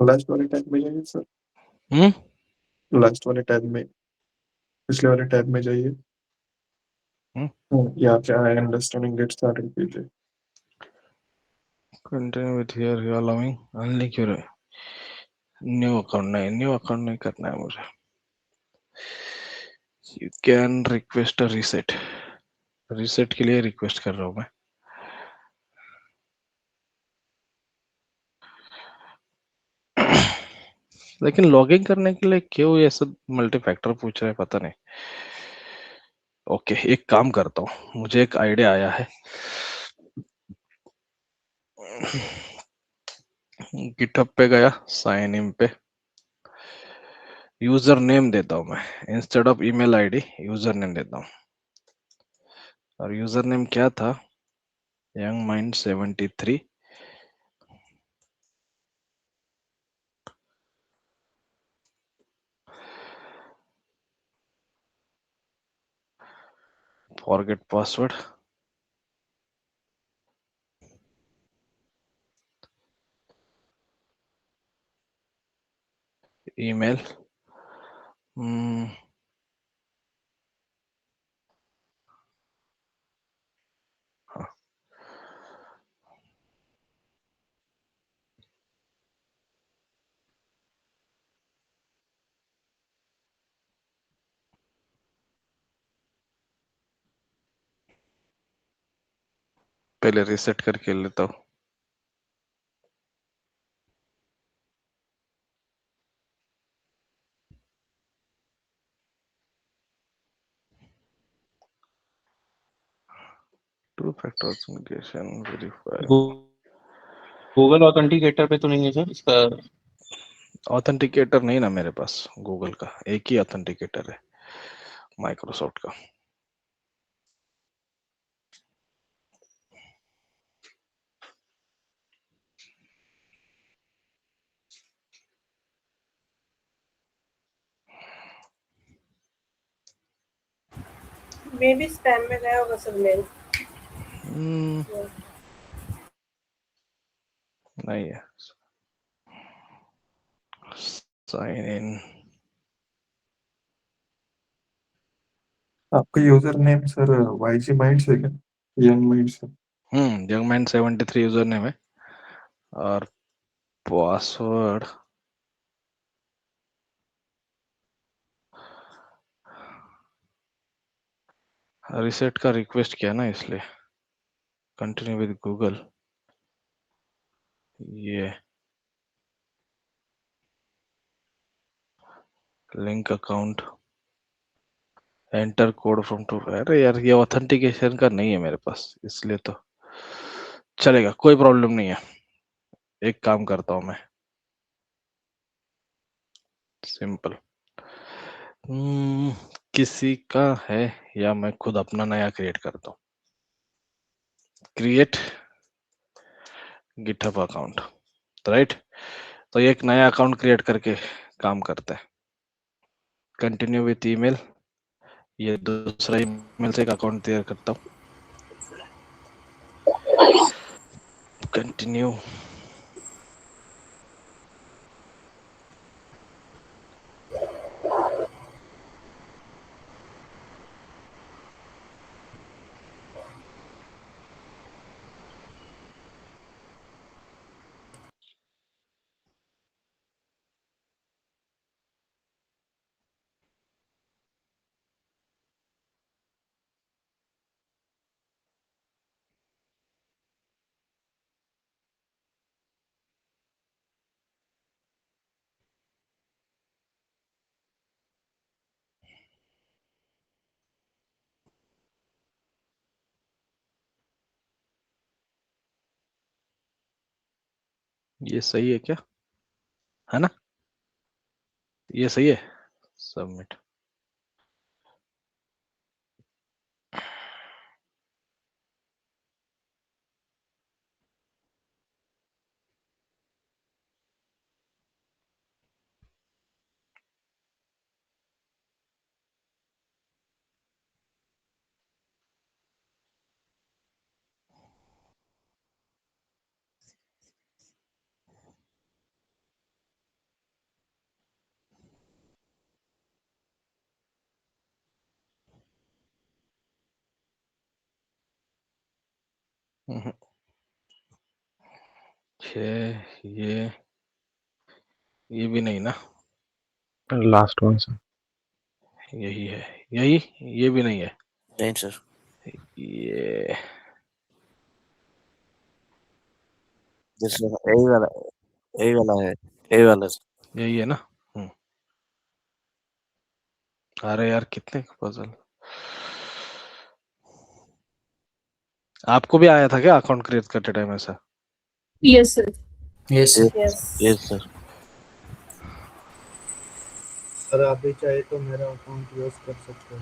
लास्ट वाले टैब में जाइए सर। लास्ट वाले टैब में, पिछले वाले टैब में जाइए। यहाँ पे आई अंडरस्टैंडिंग गेट स्टार्टेड कीजिए। Continue with here you allowing only क्यों रहे? न्यू अकाउंट नहीं करना है मुझे। You can request a reset के लिए रिक्वेस्ट कर रहा हूँ मैं। लेकिन लॉगिन करने के लिए क्यों ये सब मल्टी फैक्टर पूछ रहे हैं, पता नहीं। ओके एक काम करता हूँ, मुझे एक आइडिया आया है। गिटहब पे गया, साइन इन पे यूजर नेम देता हूँ मैं, instead of email ID user name देता हूँ। और यूजर नेम क्या था? Young mind 73। Forget password, email, पहले रिसेट करके लेता हूँ। Two factor authentication verify. Google authenticator पे तो नहीं है सर इसका? ऑथेंटिकेटर नहीं ना मेरे पास गूगल का, एक ही ऑथेंटिकेटर है माइक्रोसॉफ्ट का। मे भी स्पैम में गया होगा सर मेल। नहीं है। Sign in. आपका user name sir YG minds है क्या? यंग माइंड्स है। यंग मैन 73 यूजर नेम है और पासवर्ड रिसेट का रिक्वेस्ट किया ना, इसलिए कंटिन्यू विद गूगल। ये link account, enter code from two. अरे यार ये ऑथेंटिकेशन का नहीं है मेरे पास, इसलिए तो चलेगा, कोई प्रॉब्लम नहीं है। एक काम करता हूं मैं, सिंपल। किसी का है या मैं खुद अपना नया क्रिएट करता हूँ। Create GitHub account, right. तो एक नया अकाउंट क्रिएट करके काम करते हैं। कंटिन्यू विथ ईमेल, ये दूसरा ईमेल से एक अकाउंट तैयार करता हूँ। कंटिन्यू। ये सही है क्या, है ना? ये सही है। सबमिट। ये भी नहीं ना, लास्ट वन सर। यही है, यही, ये भी नहीं है। नहीं सर, ये यही वाला, यही वाला है, यही वाला सर। यही है ना। अरे यार कितने पजल। आपको भी आया था क्या अकाउंट क्रिएट करते टाइम ऐसा? Yes, sir. Yes yes yes sir. Sir आप भी चाहे तो मेरा अकाउंट यूज कर सकते हो।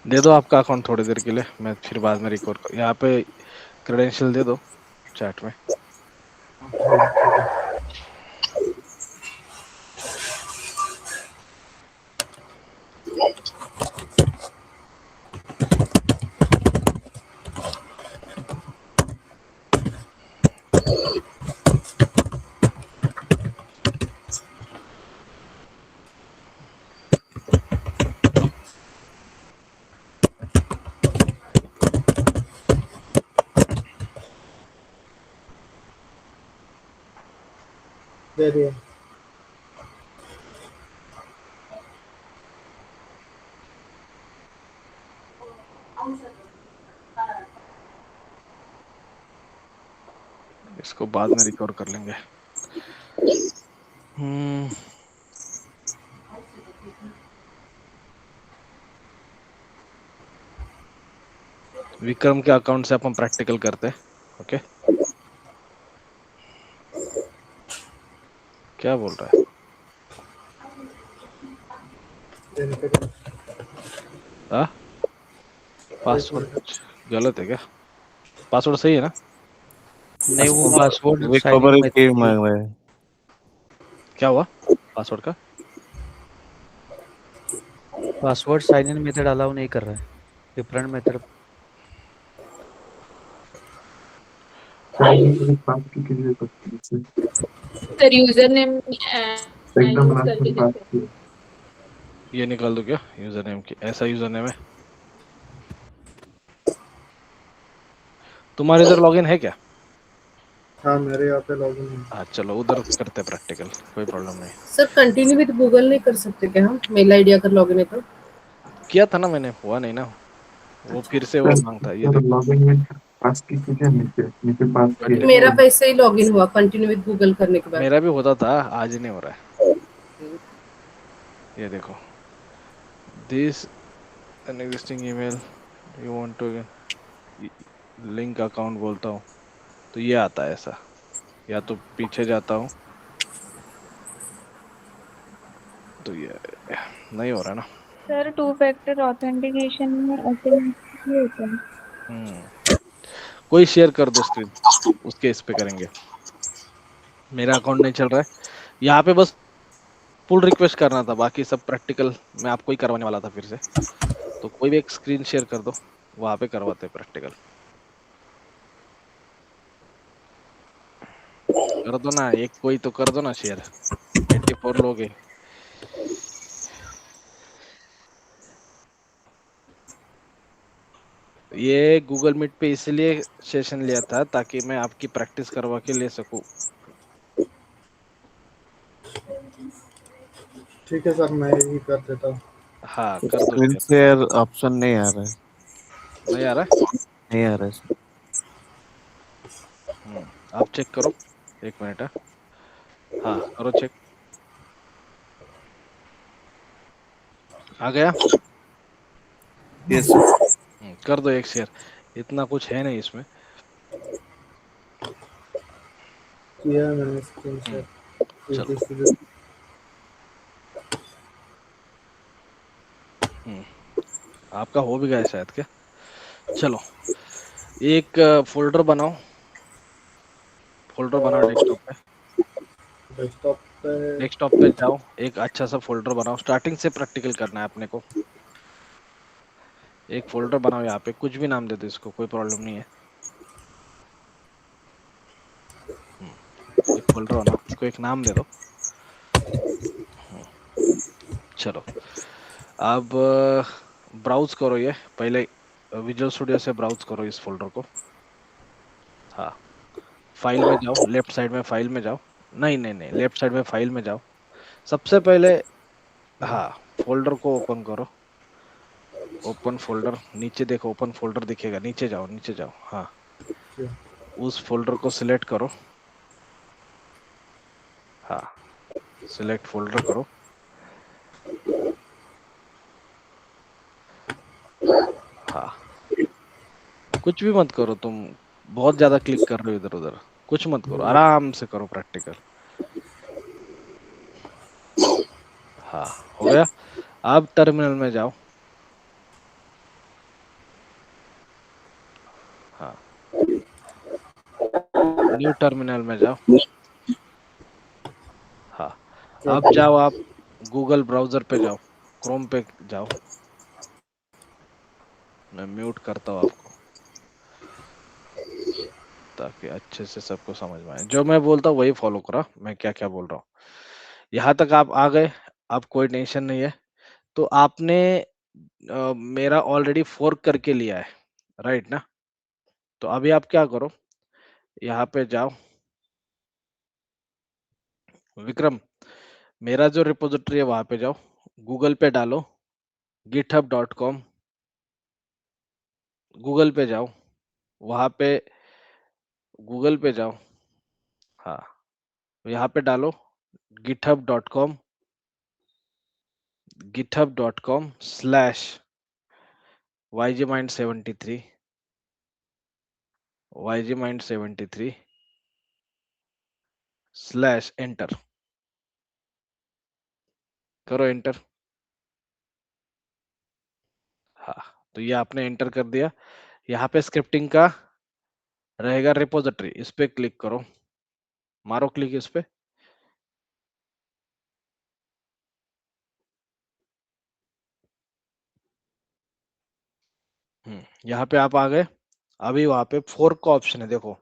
दे दो आपका अकाउंट थोड़ी देर के लिए, मैं फिर बाद में रिकॉर्ड कर, यहाँ पे क्रेडेंशियल दे दो चैट में। दे दिया। इसको बाद में रिकॉर्ड कर लेंगे। विक्रम के अकाउंट से अपन प्रैक्टिकल करते हैं। ओके, क्या बोल रहा है? पासवर्ड गलत है क्या? पासवर्ड सही है ना? नहीं, वो पासवर्ड क्या हुआ पासवर्ड का? Password sign in method allow नहीं कर रहा है, डिफरेंट मेथड। पास की के लिए सर यूजर नेम एकदम यूज लास्ट करके में पास देखते हैं। ये निकाल दो क्या यूजर नेम की, ऐसा यूजर नेम है तुम्हारे इधर लॉगिन है क्या? हाँ मेरे यहाँ पे लॉगिन है। हाँ चलो उधर करते प्रैक्टिकल, कोई प्रॉब्लम नहीं। सर कंटिन्यू विद गूगल नहीं कर सकते क्या हम? मेल आईडी अगर लॉगिन है तो किया था ना मैंने, हुआ नहीं ना वो, फिर से वो मांगता है। ये देखो लॉगिन में पास की कीजिए, नीचे नीचे पास की मेरा पैसे ही लॉगिन हुआ कंटिन्यू विद गूगल करने के बाद। मेरा भी होता था, आज नहीं हो रहा है। ये देखो this an existing email you want to link account बोलता हूँ तो ये आता है ऐसा, या तो पीछे जाता हूँ तो ये नहीं हो रहा ना। सर 2 फैक्टर ऑथेंटिकेशन में ऐसे ही होता है। कोई शेयर कर दो स्क्रीन, उसके इस पे करेंगे। मेरा अकाउंट नहीं चल रहा है यहाँ पे, बस पुल रिक्वेस्ट करना था, बाकी सब प्रैक्टिकल मैं आपको ही करवाने वाला था फिर से। तो कोई भी एक स्क्रीन शेयर कर दो, वहां पे करवाते प्रैक्टिकल। कर दो ना, एक कोई तो कर दो ना शेयर। 84 लोग हैं। ये गूगल मीट पे इसलिए सेशन लिया था ताकि मैं आपकी प्रैक्टिस करवा के ले सकूं। ठीक है सर, मैं यही कर देता हूँ। हाँ कर दो स्क्रीन शेयर ऑप्शन नहीं आ रहा है। नहीं आ रहा है? नहीं आ रहा है। आप चेक करो, एक मिनट है। हाँ करो चेक, आ गया? यस कर दो एक शेयर, इतना कुछ है नहीं इसमें। किया मैंने स्क्रीन शेयर। आपका हो भी गया शायद क्या? चलो एक फोल्डर बनाओ, फोल्डर बनाओ डेस्कटॉप पे जाओ, एक अच्छा सा फोल्डर बनाओ। स्टार्टिंग से प्रैक्टिकल करना है अपने को। एक फोल्डर बनाओ, यहाँ पे कुछ भी नाम दे दो इसको, कोई प्रॉब्लम नहीं है। एक फोल्डर बनाओ, इसको एक नाम दे दो। चलो अब ब्राउज करो, ये पहले विजुअल स्टूडियो से ब्राउज करो इस फोल्डर को। हाँ फाइल में जाओ, लेफ्ट साइड में फाइल में जाओ। नहीं लेफ्ट साइड में फाइल में जाओ सबसे पहले। हाँ फोल्डर को ओपन करो, ओपन फोल्डर, नीचे देखो ओपन फोल्डर दिखेगा, नीचे जाओ नीचे जाओ। हाँ उस फोल्डर को सिलेक्ट करो। हाँ सिलेक्ट फोल्डर करो। हाँ कुछ भी मत करो तुम, बहुत ज्यादा क्लिक कर रहे हो इधर उधर, कुछ मत करो, आराम से करो प्रैक्टिकल। हाँ हो गया। अब टर्मिनल में जाओ। हाँ न्यू टर्मिनल में जाओ। हाँ अब जाओ आप गूगल ब्राउजर पे जाओ, क्रोम पे जाओ। मैं म्यूट करता हूँ आपको ताकि अच्छे से सबको समझ में आए। जो मैं बोलता हूँ वही फॉलो करो, मैं क्या क्या बोल रहा हूँ। यहाँ तक आप आ गए, अब कोई टेंशन नहीं है। तो आपने मेरा ऑलरेडी फोर्क करके लिया है, राइट ना? तो अभी आप क्या करो, यहाँ पे जाओ। विक्रम मेरा जो रिपोजिटरी है वहां पे जाओ, गूगल पे डालो github.com। गूगल पे जाओ, वहां पे गूगल पे जाओ। हाँ यहाँ पे डालो github.com github.com/ygmind73 /enter करो एंटर। हाँ तो ये आपने एंटर कर दिया। यहाँ पे स्क्रिप्टिंग का रहेगा रिपोजिटरी, इस पे क्लिक करो, मारो क्लिक इस पे। यहाँ पे आप आ गए। अभी वहां पे फोर्क का ऑप्शन है, देखो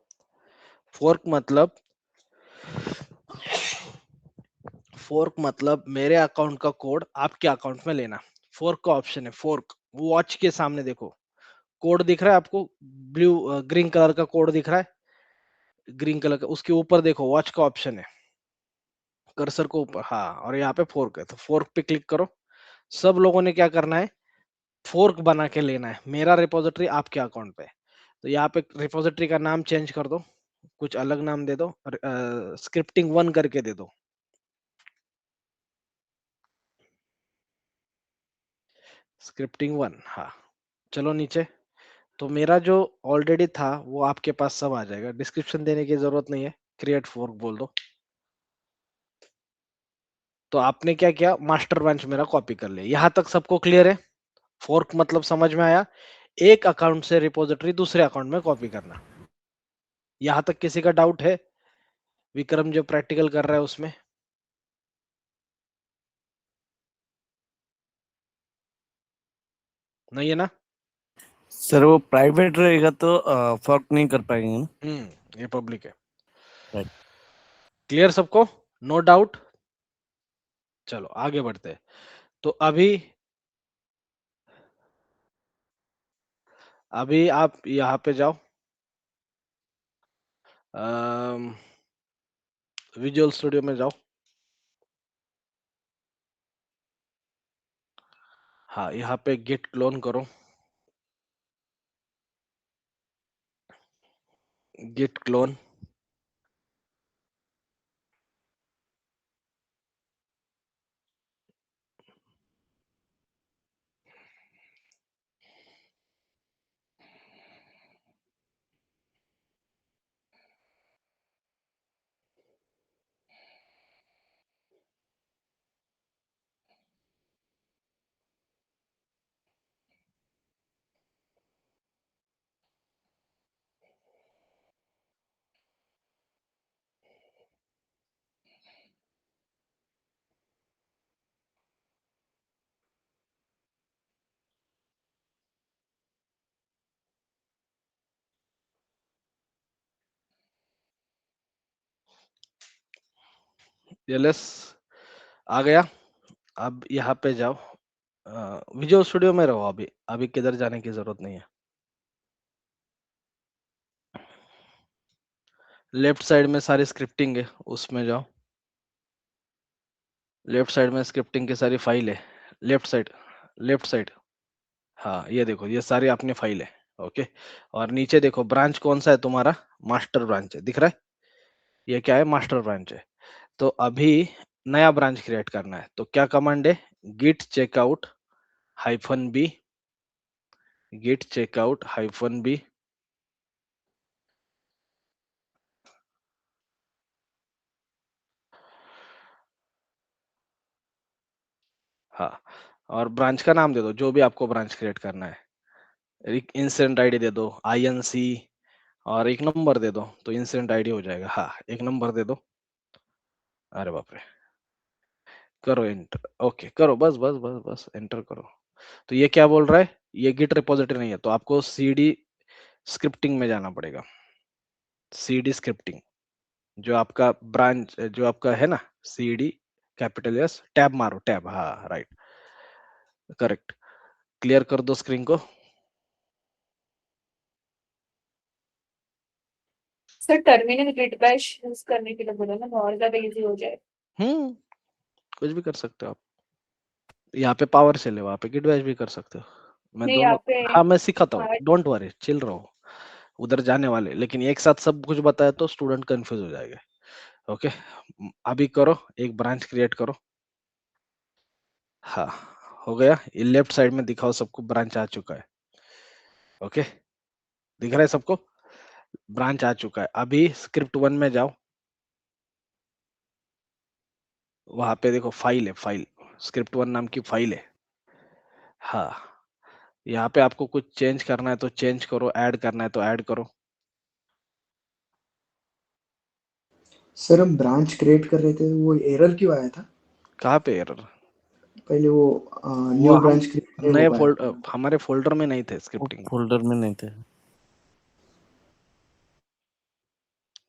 फोर्क मतलब फोर्क मतलब मेरे अकाउंट का कोड आपके अकाउंट में लेना। फोर्क का ऑप्शन है, फोर्क। वॉच के सामने देखो कोड दिख रहा है आपको, ब्लू ग्रीन कलर का कोड दिख रहा है, ग्रीन कलर का, उसके ऊपर देखो वॉच का ऑप्शन है, कर्सर को ऊपर, हाँ, और यहाँ पे फोर्क है, तो फोर्क पे क्लिक करो। सब लोगों ने क्या करना है, फोर्क बना के लेना है। मेरा रिपोजिटरी आपके अकाउंट पे है, तो यहाँ पे रिपोजिटरी का नाम चेंज कर दो, कुछ अलग नाम दे दो, स्क्रिप्टिंग 1 करके दे दो। स्क्रिप्टिंग 1, हाँ। चलो नीचे, तो मेरा जो ऑलरेडी था वो आपके पास सब आ जाएगा, डिस्क्रिप्शन देने की जरूरत नहीं है, क्रिएट फोर्क बोल दो। तो आपने क्या किया, मास्टर ब्रांच मेरा कॉपी कर लिया। यहाँ तक सबको क्लियर है? फोर्क मतलब समझ में आया, एक अकाउंट से रिपोजिटरी दूसरे अकाउंट में कॉपी करना। यहाँ तक किसी का डाउट है? विक्रम जो प्रैक्टिकल कर रहा है उसमें? नहीं है ना? सर वो प्राइवेट रहेगा तो फर्क नहीं कर पाएंगे ना। ये पब्लिक है। राइट। क्लियर सबको? No doubt? चलो आगे बढ़ते हैं। तो अभी आप यहाँ पे जाओ, विजुअल स्टूडियो में जाओ। हाँ, यहाँ पे गिट क्लोन करो, गिट क्लोन। एलएस आ गया। अब यहाँ पे जाओ, विजुअल स्टूडियो में रहो। अभी अभी किधर जाने की जरूरत नहीं है। लेफ्ट साइड में सारी स्क्रिप्टिंग है, उसमें जाओ। लेफ्ट साइड में स्क्रिप्टिंग की सारी फाइल है, लेफ्ट साइड, लेफ्ट साइड। हाँ, ये देखो, ये सारी अपनी फाइल है। ओके, और नीचे देखो ब्रांच कौन सा है तुम्हारा, मास्टर ब्रांच है, दिख रहा है? ये क्या है, मास्टर ब्रांच है। तो अभी नया ब्रांच क्रिएट करना है, तो क्या कमांड है, git checkout -b, git checkout -b। हाँ, और ब्रांच का नाम दे दो, जो भी आपको ब्रांच क्रिएट करना है। एक इंसिडेंट आईडी दे दो, INC, और एक नंबर दे दो, तो इंसिडेंट आईडी हो जाएगा। हाँ, एक नंबर दे दो। अरे बाप रे, करो एंटर। ओके, करो, बस बस बस बस एंटर करो। तो ये क्या बोल रहा है, ये गिट रिपोजिटरी नहीं है, तो आपको CD स्क्रिप्टिंग में जाना पड़ेगा। CD स्क्रिप्टिंग, जो आपका ब्रांच, जो आपका है ना, CD कैपिटल S, टैब मारो, टैब, हाँ राइट, करेक्ट। क्लियर कर दो स्क्रीन को। Sir terminal git bash use करने के लिए बोला ना, और ज्यादा इजी हो जाए। कुछ भी कर सकते हो आप। यहाँ पे पावर सेल है, वहाँ पे गिट बैश भी कर सकते हो। मैं नहीं, दोनों, यहाँ पे हाँ मैं सिखाता हूँ, हमारा डोंट वरी, चिल रहो। उधर जाने वाले, लेकिन एक साथ सब कुछ बताया तो स्टूडेंट कंफ्यूज हो जाएगा। ओके, अभी करो, एक ब्रांच क्रिएट करो। हाँ, हो गया। ये लेफ्ट साइड में दिखाओ सबको, ब्रांच आ चुका है। ओके, दिख रहा है सबको? ब्रांच आ चुका है। अभी स्क्रिप्ट 1 में जाओ, वहां पे देखो फाइल है, फाइल, स्क्रिप्ट 1 नाम की फाइल है। हाँ, यहाँ पे आपको कुछ चेंज करना है तो चेंज करो, ऐड करना है तो ऐड करो। सर हम ब्रांच क्रिएट कर रहे थे, वो एरर क्यों आया था? कहाँ पे एरर? पहले वो वो न्यू हम ब्रांच क्रिएट नहीं हो नए पाया। हमारे फोल्डर में नहीं थे स्क्रिप्टिंग। फोल्डर में नहीं थे।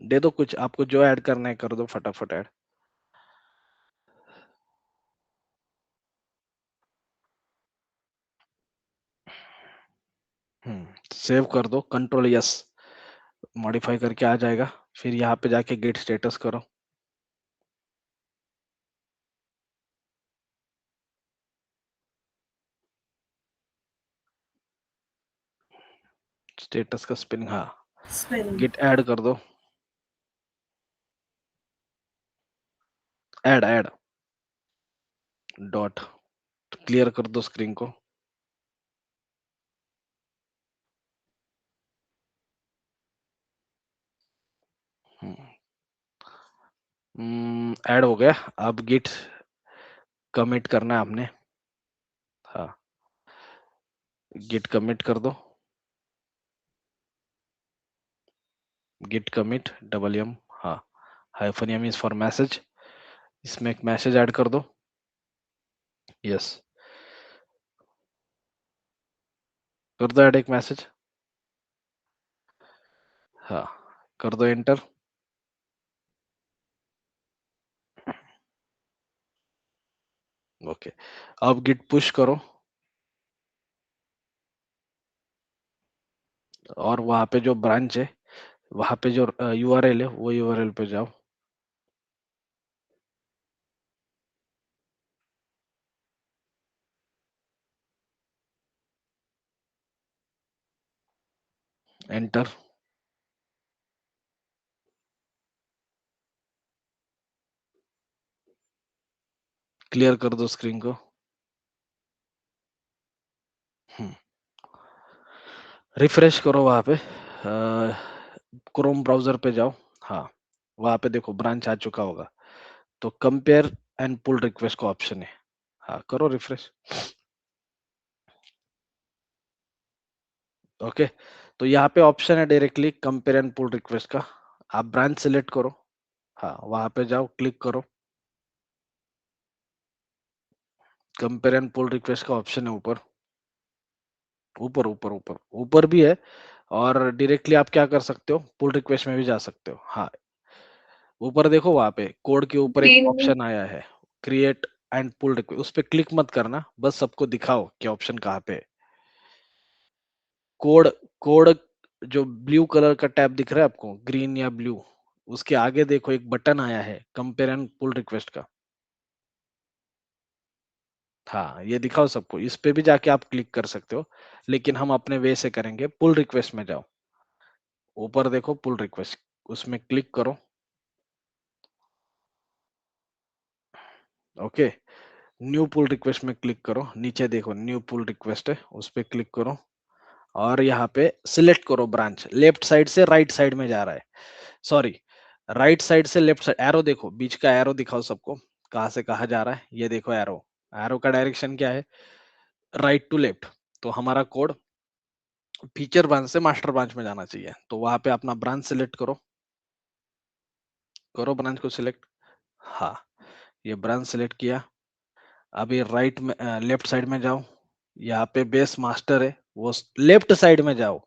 दे दो कुछ, आपको जो ऐड करना है कर दो, फटाफट ऐड। सेव कर दो, कंट्रोल यस, मॉडिफाई करके आ जाएगा। फिर यहाँ पे जाके गेट स्टेटस करो, स्टेटस का स्पेलिंग, हाँ स्पेलिंग गिट ऐड कर दो, ऐड डॉट, क्लियर कर दो स्क्रीन को। ऐड हो गया। अब गिट कमिट करना है आपने, हाँ गिट कमिट कर दो, गिट कमिट डबल एम, हाँ hyphen M is for message, इसमें एक मैसेज ऐड कर दो, यस कर दो ऐड एक मैसेज, हाँ कर दो एंटर। ओके, अब गिट पुश करो और वहां पे जो ब्रांच है, वहां पे जो यूआरएल है वो यूआरएल पे जाओ, एंटर। क्लियर कर दो स्क्रीन को। रिफ्रेश करो वहां पे, क्रोम ब्राउजर पे जाओ, हाँ वहां पे देखो ब्रांच आ चुका होगा, तो कंपेयर एंड पुल रिक्वेस्ट का ऑप्शन है, हाँ करो रिफ्रेश। ओके, तो यहाँ पे ऑप्शन है directly compare and pull request का, आप ब्रांच सिलेक्ट करो, हाँ वहां पे जाओ, क्लिक करो, कंपेयर एंड पुल रिक्वेस्ट का ऑप्शन है ऊपर ऊपर ऊपर ऊपर ऊपर भी है, और डायरेक्टली आप क्या कर सकते हो, पुल रिक्वेस्ट में भी जा सकते हो, हाँ ऊपर देखो वहां पे कोड के ऊपर एक ऑप्शन आया है, क्रिएट एंड पुल रिक्वेस्ट, उस पर क्लिक मत करना, बस सबको दिखाओ कि ऑप्शन कहाँ पे है। कोड कोड जो ब्लू कलर का टैब दिख रहा है आपको, ग्रीन या ब्लू, उसके आगे देखो एक बटन आया है कंपेयर एंड पुल रिक्वेस्ट का, हाँ ये दिखाओ सबको, इस पे भी जाके आप क्लिक कर सकते हो, लेकिन हम अपने वे से करेंगे। पुल रिक्वेस्ट में जाओ, ऊपर देखो पुल रिक्वेस्ट, उसमें क्लिक करो, ओके न्यू पुल रिक्वेस्ट में क्लिक करो, नीचे देखो न्यू पुल रिक्वेस्ट है, उस पर क्लिक करो और यहाँ पे सिलेक्ट करो ब्रांच, लेफ्ट साइड से राइट साइड में जा रहा है, सॉरी राइट साइड से लेफ्ट साइड, एरो देखो बीच का एरो दिखाओ सबको, कहाँ से कहाँ जा रहा है, ये देखो एरो, एरो का डायरेक्शन क्या है, राइट टू लेफ्ट, तो हमारा कोड फीचर ब्रांच से मास्टर ब्रांच में जाना चाहिए, तो वहां पे अपना ब्रांच सिलेक्ट करो, करो ब्रांच को सिलेक्ट, हाँ ये ब्रांच सिलेक्ट किया। अभी राइट में लेफ्ट साइड में जाओ, यहाँ पे बेस मास्टर है, वो लेफ्ट साइड में जाओ,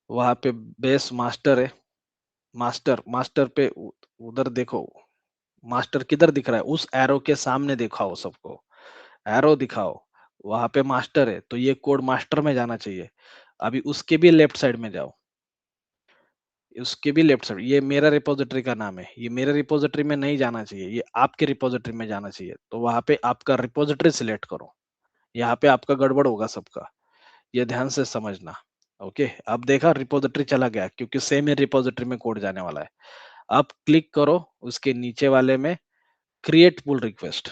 वहां पे बेस मास्टर है, मास्टर मास्टर पे उधर देखो, मास्टर किधर दिख रहा है, उस एरो के सामने दिखाओ सबको, एरो दिखाओ, वहां पे मास्टर है, तो ये कोड मास्टर में जाना चाहिए। अभी उसके भी लेफ्ट साइड में जाओ, उसके भी लेफ्ट साइड, ये मेरा रिपोजिटरी का नाम है, ये मेरे रिपोजिटरी में नहीं जाना चाहिए, ये आपके रिपोजिटरी में जाना चाहिए, तो वहां पे आपका रिपोजिटरी सिलेक्ट करो, यहाँ पे आपका गड़बड़ होगा सबका, ये ध्यान से समझना। ओके अब देखा रिपोजिटरी चला गया, क्योंकि सेम ही रिपोजिटरी में कोड जाने वाला है। अब क्लिक करो उसके नीचे वाले में, create pull request,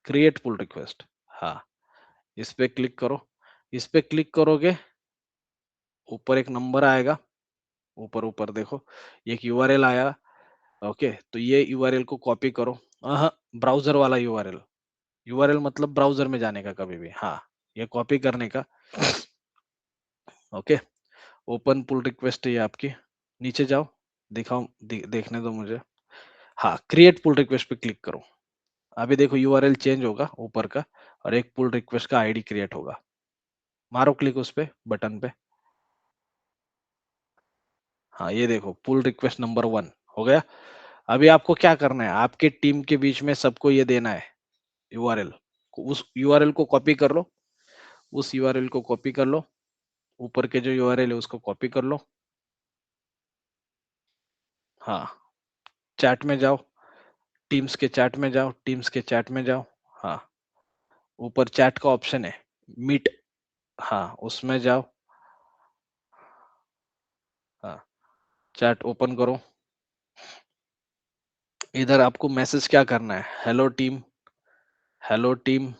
create pull request, हाँ इस पे क्लिक करो, इस पे क्लिक करोगे ऊपर एक नंबर आएगा, ऊपर ऊपर देखो एक यूआरएल आया, ओके तो ये यूआरएल को कॉपी करो, हाँ ब्राउजर वाला यूआरएल, यूआरएल मतलब ब्राउजर में जाने का कभी भी, हाँ ये कॉपी करने का, ओके ओपन पुल रिक्वेस्ट है ये आपकी, नीचे जाओ दिखाओ, देखने दो मुझे, हाँ क्रिएट पुल रिक्वेस्ट पे क्लिक करो, अभी देखो यूआरएल चेंज होगा ऊपर का, और एक पुल रिक्वेस्ट का आईडी क्रिएट होगा, मारो क्लिक उस पे बटन पे, हाँ ये देखो पुल रिक्वेस्ट नंबर 1 हो गया। अभी आपको क्या करना है, आपके टीम के बीच में सबको ये देना है यूआरएल, उस यूआरएल को कॉपी कर लो, उस यूआरएल को कॉपी कर लो, ऊपर के जो यूआरएल है उसको कॉपी कर लो। हाँ, चैट में जाओ, टीम्स के चैट में जाओ, टीम्स के चैट में जाओ। हाँ, ऊपर चैट का ऑप्शन है, मीट, हाँ उसमें जाओ। हाँ, चैट ओपन करो। इधर आपको मैसेज क्या करना है, hello team, hello team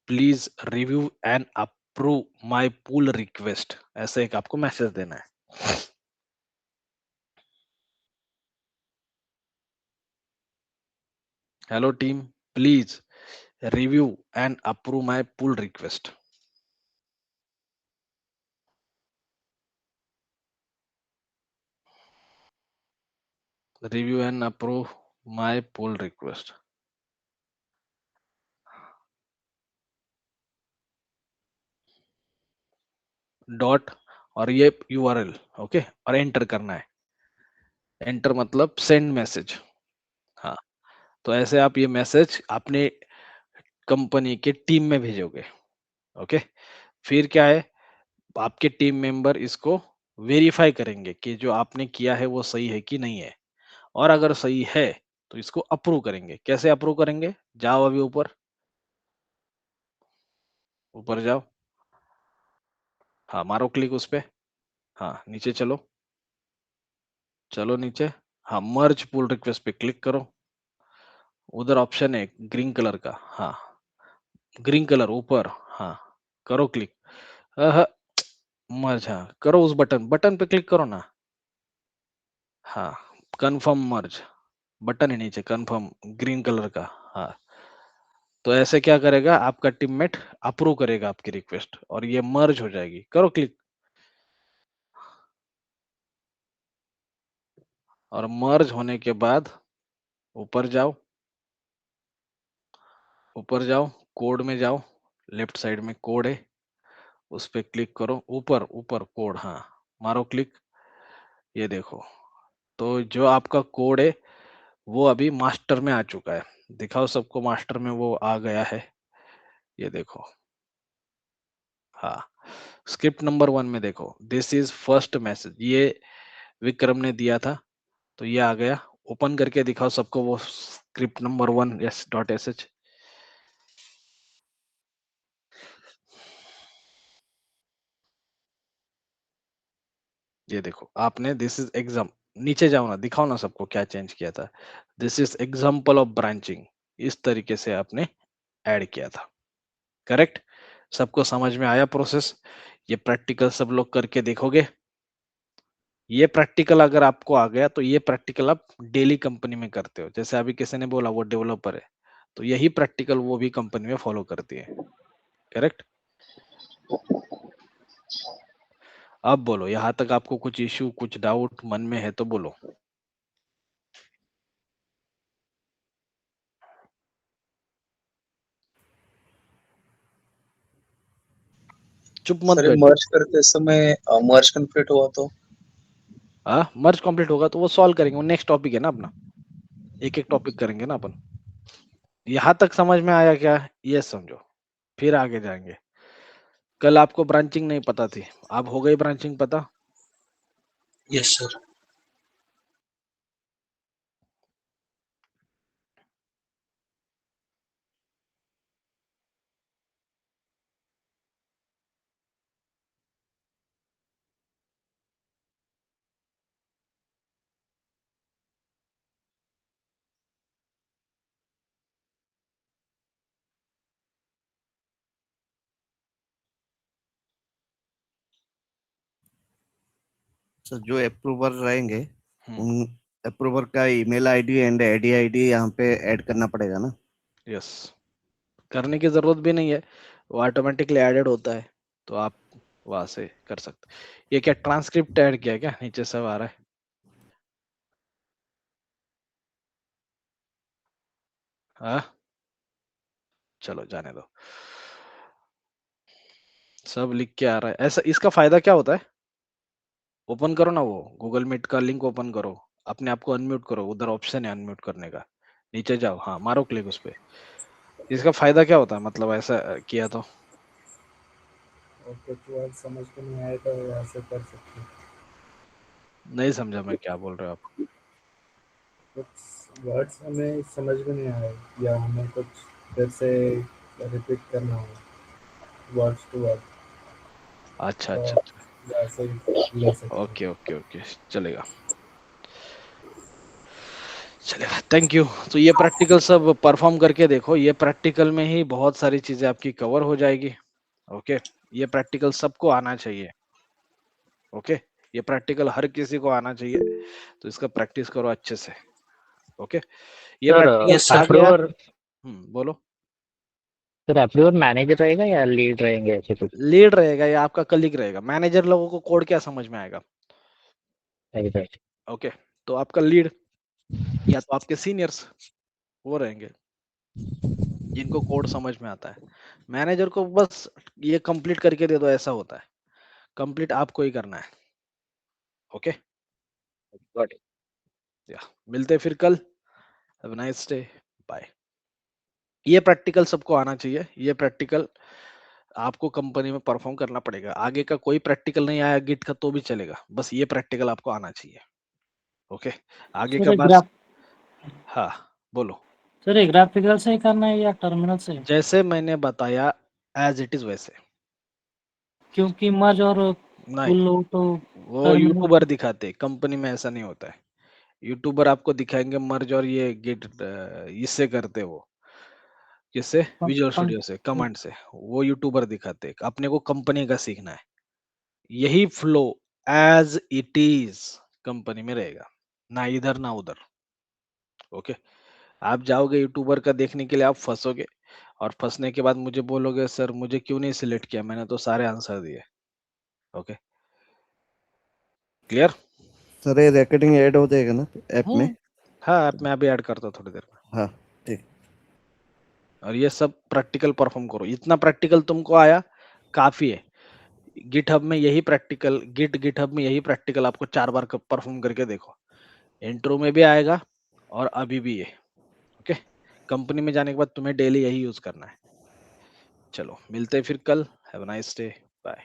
please review and approve my pull request, ऐसे एक आपको मैसेज देना है। Hello team please review and approve my pull request. Review and approve my pull request. Dot और ये यूआरएल, ओके, और एंटर करना है। एंटर मतलब सेंड मैसेज। हाँ, तो ऐसे आप ये मैसेज अपने कंपनी के टीम में भेजोगे। ओके, फिर क्या है, आपके टीम मेंबर इसको वेरीफाई करेंगे कि जो आपने किया है वो सही है कि नहीं है, और अगर सही है तो इसको अप्रूव करेंगे। कैसे अप्रूव करेंगे, जाओ अभी ऊपर, ऊपर जाओ। हाँ, मारो क्लिक उस पे। हाँ, नीचे चलो, चलो नीचे। हाँ, मर्ज पुल रिक्वेस्ट पे क्लिक करो। उधर ऑप्शन है ग्रीन कलर का, हाँ ग्रीन कलर ऊपर, हाँ करो क्लिक। मर्ज, हाँ करो उस बटन पे क्लिक करो ना। हाँ, कंफर्म मर्ज बटन है नीचे, कंफर्म ग्रीन कलर का। हाँ, तो ऐसे क्या करेगा, आपका टीममेट अप्रूव करेगा आपकी रिक्वेस्ट और ये मर्ज हो जाएगी। करो क्लिक, और मर्ज होने के बाद ऊपर जाओ, ऊपर जाओ, कोड में जाओ, लेफ्ट साइड में कोड है, उस पे क्लिक करो। ऊपर ऊपर कोड, हाँ मारो क्लिक। ये देखो, तो जो आपका कोड है वो अभी मास्टर में आ चुका है। दिखाओ सबको, मास्टर में वो आ गया है, ये देखो। हाँ, स्क्रिप्ट नंबर 1 में देखो, दिस इज फर्स्ट मैसेज, ये विक्रम ने दिया था, तो ये आ गया। ओपन करके दिखाओ सबको वो स्क्रिप्ट नंबर 1 s.sh। ये देखो, आपने दिस इज एग्जाम, नीचे जाओ ना, दिखाओ ना सबको क्या चेंज किया था। This is example of branching, इस तरीके से आपने ऐड किया था। करेक्ट, सबको समझ में आया प्रोसेस? ये प्रैक्टिकल सब लोग करके देखोगे। ये प्रैक्टिकल अगर आपको आ गया तो ये प्रैक्टिकल आप डेली कंपनी में करते हो। जैसे अभी किसी ने बोला वो डेवलपर है, तो यही प्रैक्टिकल वो भी कंपनी में फॉलो करती है। करेक्ट, अब बोलो, यहाँ तक आपको कुछ इश्यू, कुछ डाउट मन में है तो बोलो। चुप मत सर बैठो। मर्ज करते समय मर्ज कंप्लीट हुआ तो? हाँ, मर्ज कंप्लीट होगा तो वो सॉल्व करेंगे, वो नेक्स्ट टॉपिक है ना अपना, एक एक टॉपिक करेंगे ना अपन। यहाँ तक समझ में आया क्या, ये समझो, फिर आगे जाएंगे। कल आपको ब्रांचिंग नहीं पता थी, अब हो गई ब्रांचिंग पता। Yes sir. सर जो अप्रूवर रहेंगे उन अप्रूवर का email ID and ID ID यहाँ पे ऐड करना पड़ेगा ना? यस, करने की जरूरत भी नहीं है, वो ऑटोमेटिकली एडेड होता है, तो आप वहां से कर सकते। ये क्या ट्रांसक्रिप्ट ऐड किया क्या, नीचे सब आ रहा है? हाँ, चलो जाने दो, सब लिख के आ रहा है। ऐसा इसका फायदा क्या होता है, ओपन करो ना, वो गूगल मीट का लिंक ओपन करो, अपने आप को अनम्यूट करो, उधर ऑप्शन है अनम्यूट करने का, नीचे जाओ, हाँ मारो क्लिक उस पे। इसका फायदा क्या होता है, मतलब ऐसा किया तो? और कुछ वर्ड समझ में नहीं आए तो ऐसे कर सकते हैं। नहीं समझा मैं क्या बोल रहे हो आप। कुछ वर्ड्स हमें समझ में नहीं आए या हमें कुछ फिर से रिपीट करना हो वर्ड्स टू वर्ड, अच्छा तो अच्छा अच्छा, वैसे ही ले सकते हैं। ओके ओके ओके, चलेगा चलेगा, थैंक यू। तो ये प्रैक्टिकल सब परफॉर्म करके देखो, ये प्रैक्टिकल में ही बहुत सारी चीजें आपकी कवर हो जाएगी। ओके, ये प्रैक्टिकल सबको आना चाहिए। ओके, ये प्रैक्टिकल हर किसी को आना चाहिए, तो इसका प्रैक्टिस करो अच्छे से। ओके, ये सर प्रैक्टिकल आ गया। अप्रूवर बोलो। सर अप्रूवर मैनेजर रहेगा या लीड रहेंगे ऐसे कुछ? लीड रहेगा या आपका कलीग रहेगा, मैनेजर लोगों को कोड क्या समझ में आएगा। राइट। ओके, तो आपका लीड या तो आपके सीनियर्स वो रहेंगे जिनको कोड समझ में आता है। मैनेजर को बस ये कंप्लीट करके दे दो, ऐसा होता है। कंप्लीट आपको ही करना है। ओके, या मिलते हैं फिर कल। Have a nice day, bye. ये प्रैक्टिकल सबको आना चाहिए, ये प्रैक्टिकल आपको कंपनी में परफॉर्म करना पड़ेगा। आगे का कोई प्रैक्टिकल नहीं आया गिट का तो भी चलेगा, बस ये प्रैक्टिकल आपको आना चाहिए। ओके, आगे का बस। हाँ बोलो। सर ये ग्राफिकल से ही करना है या टर्मिनल से? जैसे मैंने बताया एज इट इज वैसे, क्योंकि मर्ज और नहीं पुल तो वो यूट्यूबर दिखाते, कंपनी में ऐसा नहीं होता है। यूट्यूबर आपको दिखाएंगे मर्ज और ये गिट इससे करते वो, किससे, विजुअल स्टूडियो से, कमांड से, वो यूट्यूबर दिखाते। अपने को कंपनी का सीखना है, यही flow as it is company में रहेगा, ना इधर ना उधर। ओके, आप जाओगे यूट्यूबर का देखने के लिए, आप फंसोगे, और फंसने के बाद मुझे बोलोगे सर मुझे क्यों नहीं सिलेक्ट किया, मैंने तो सारे आंसर दिए। Okay, clear. सर ये रिकॉर्डिंग ऐड हो जाएगा ना ऐप में? हाँ, ऐप में अभी ऐड करता हूँ थोड़ी देर में। हाँ ठीक। और ये सब प्रैक्टिकल परफॉर्म करो, इतना प्रैक्टिकल तुमको आया काफी है। गिटहब में यही प्रैक्टिकल, गिटहब में यही प्रैक्टिकल आपको 4 बार परफॉर्म करके देखो। इंट्रो में भी आएगा और अभी भी है। ओके, कंपनी में जाने के बाद तुम्हें डेली यही यूज करना है। चलो मिलते हैं फिर कल। Have a nice day, bye.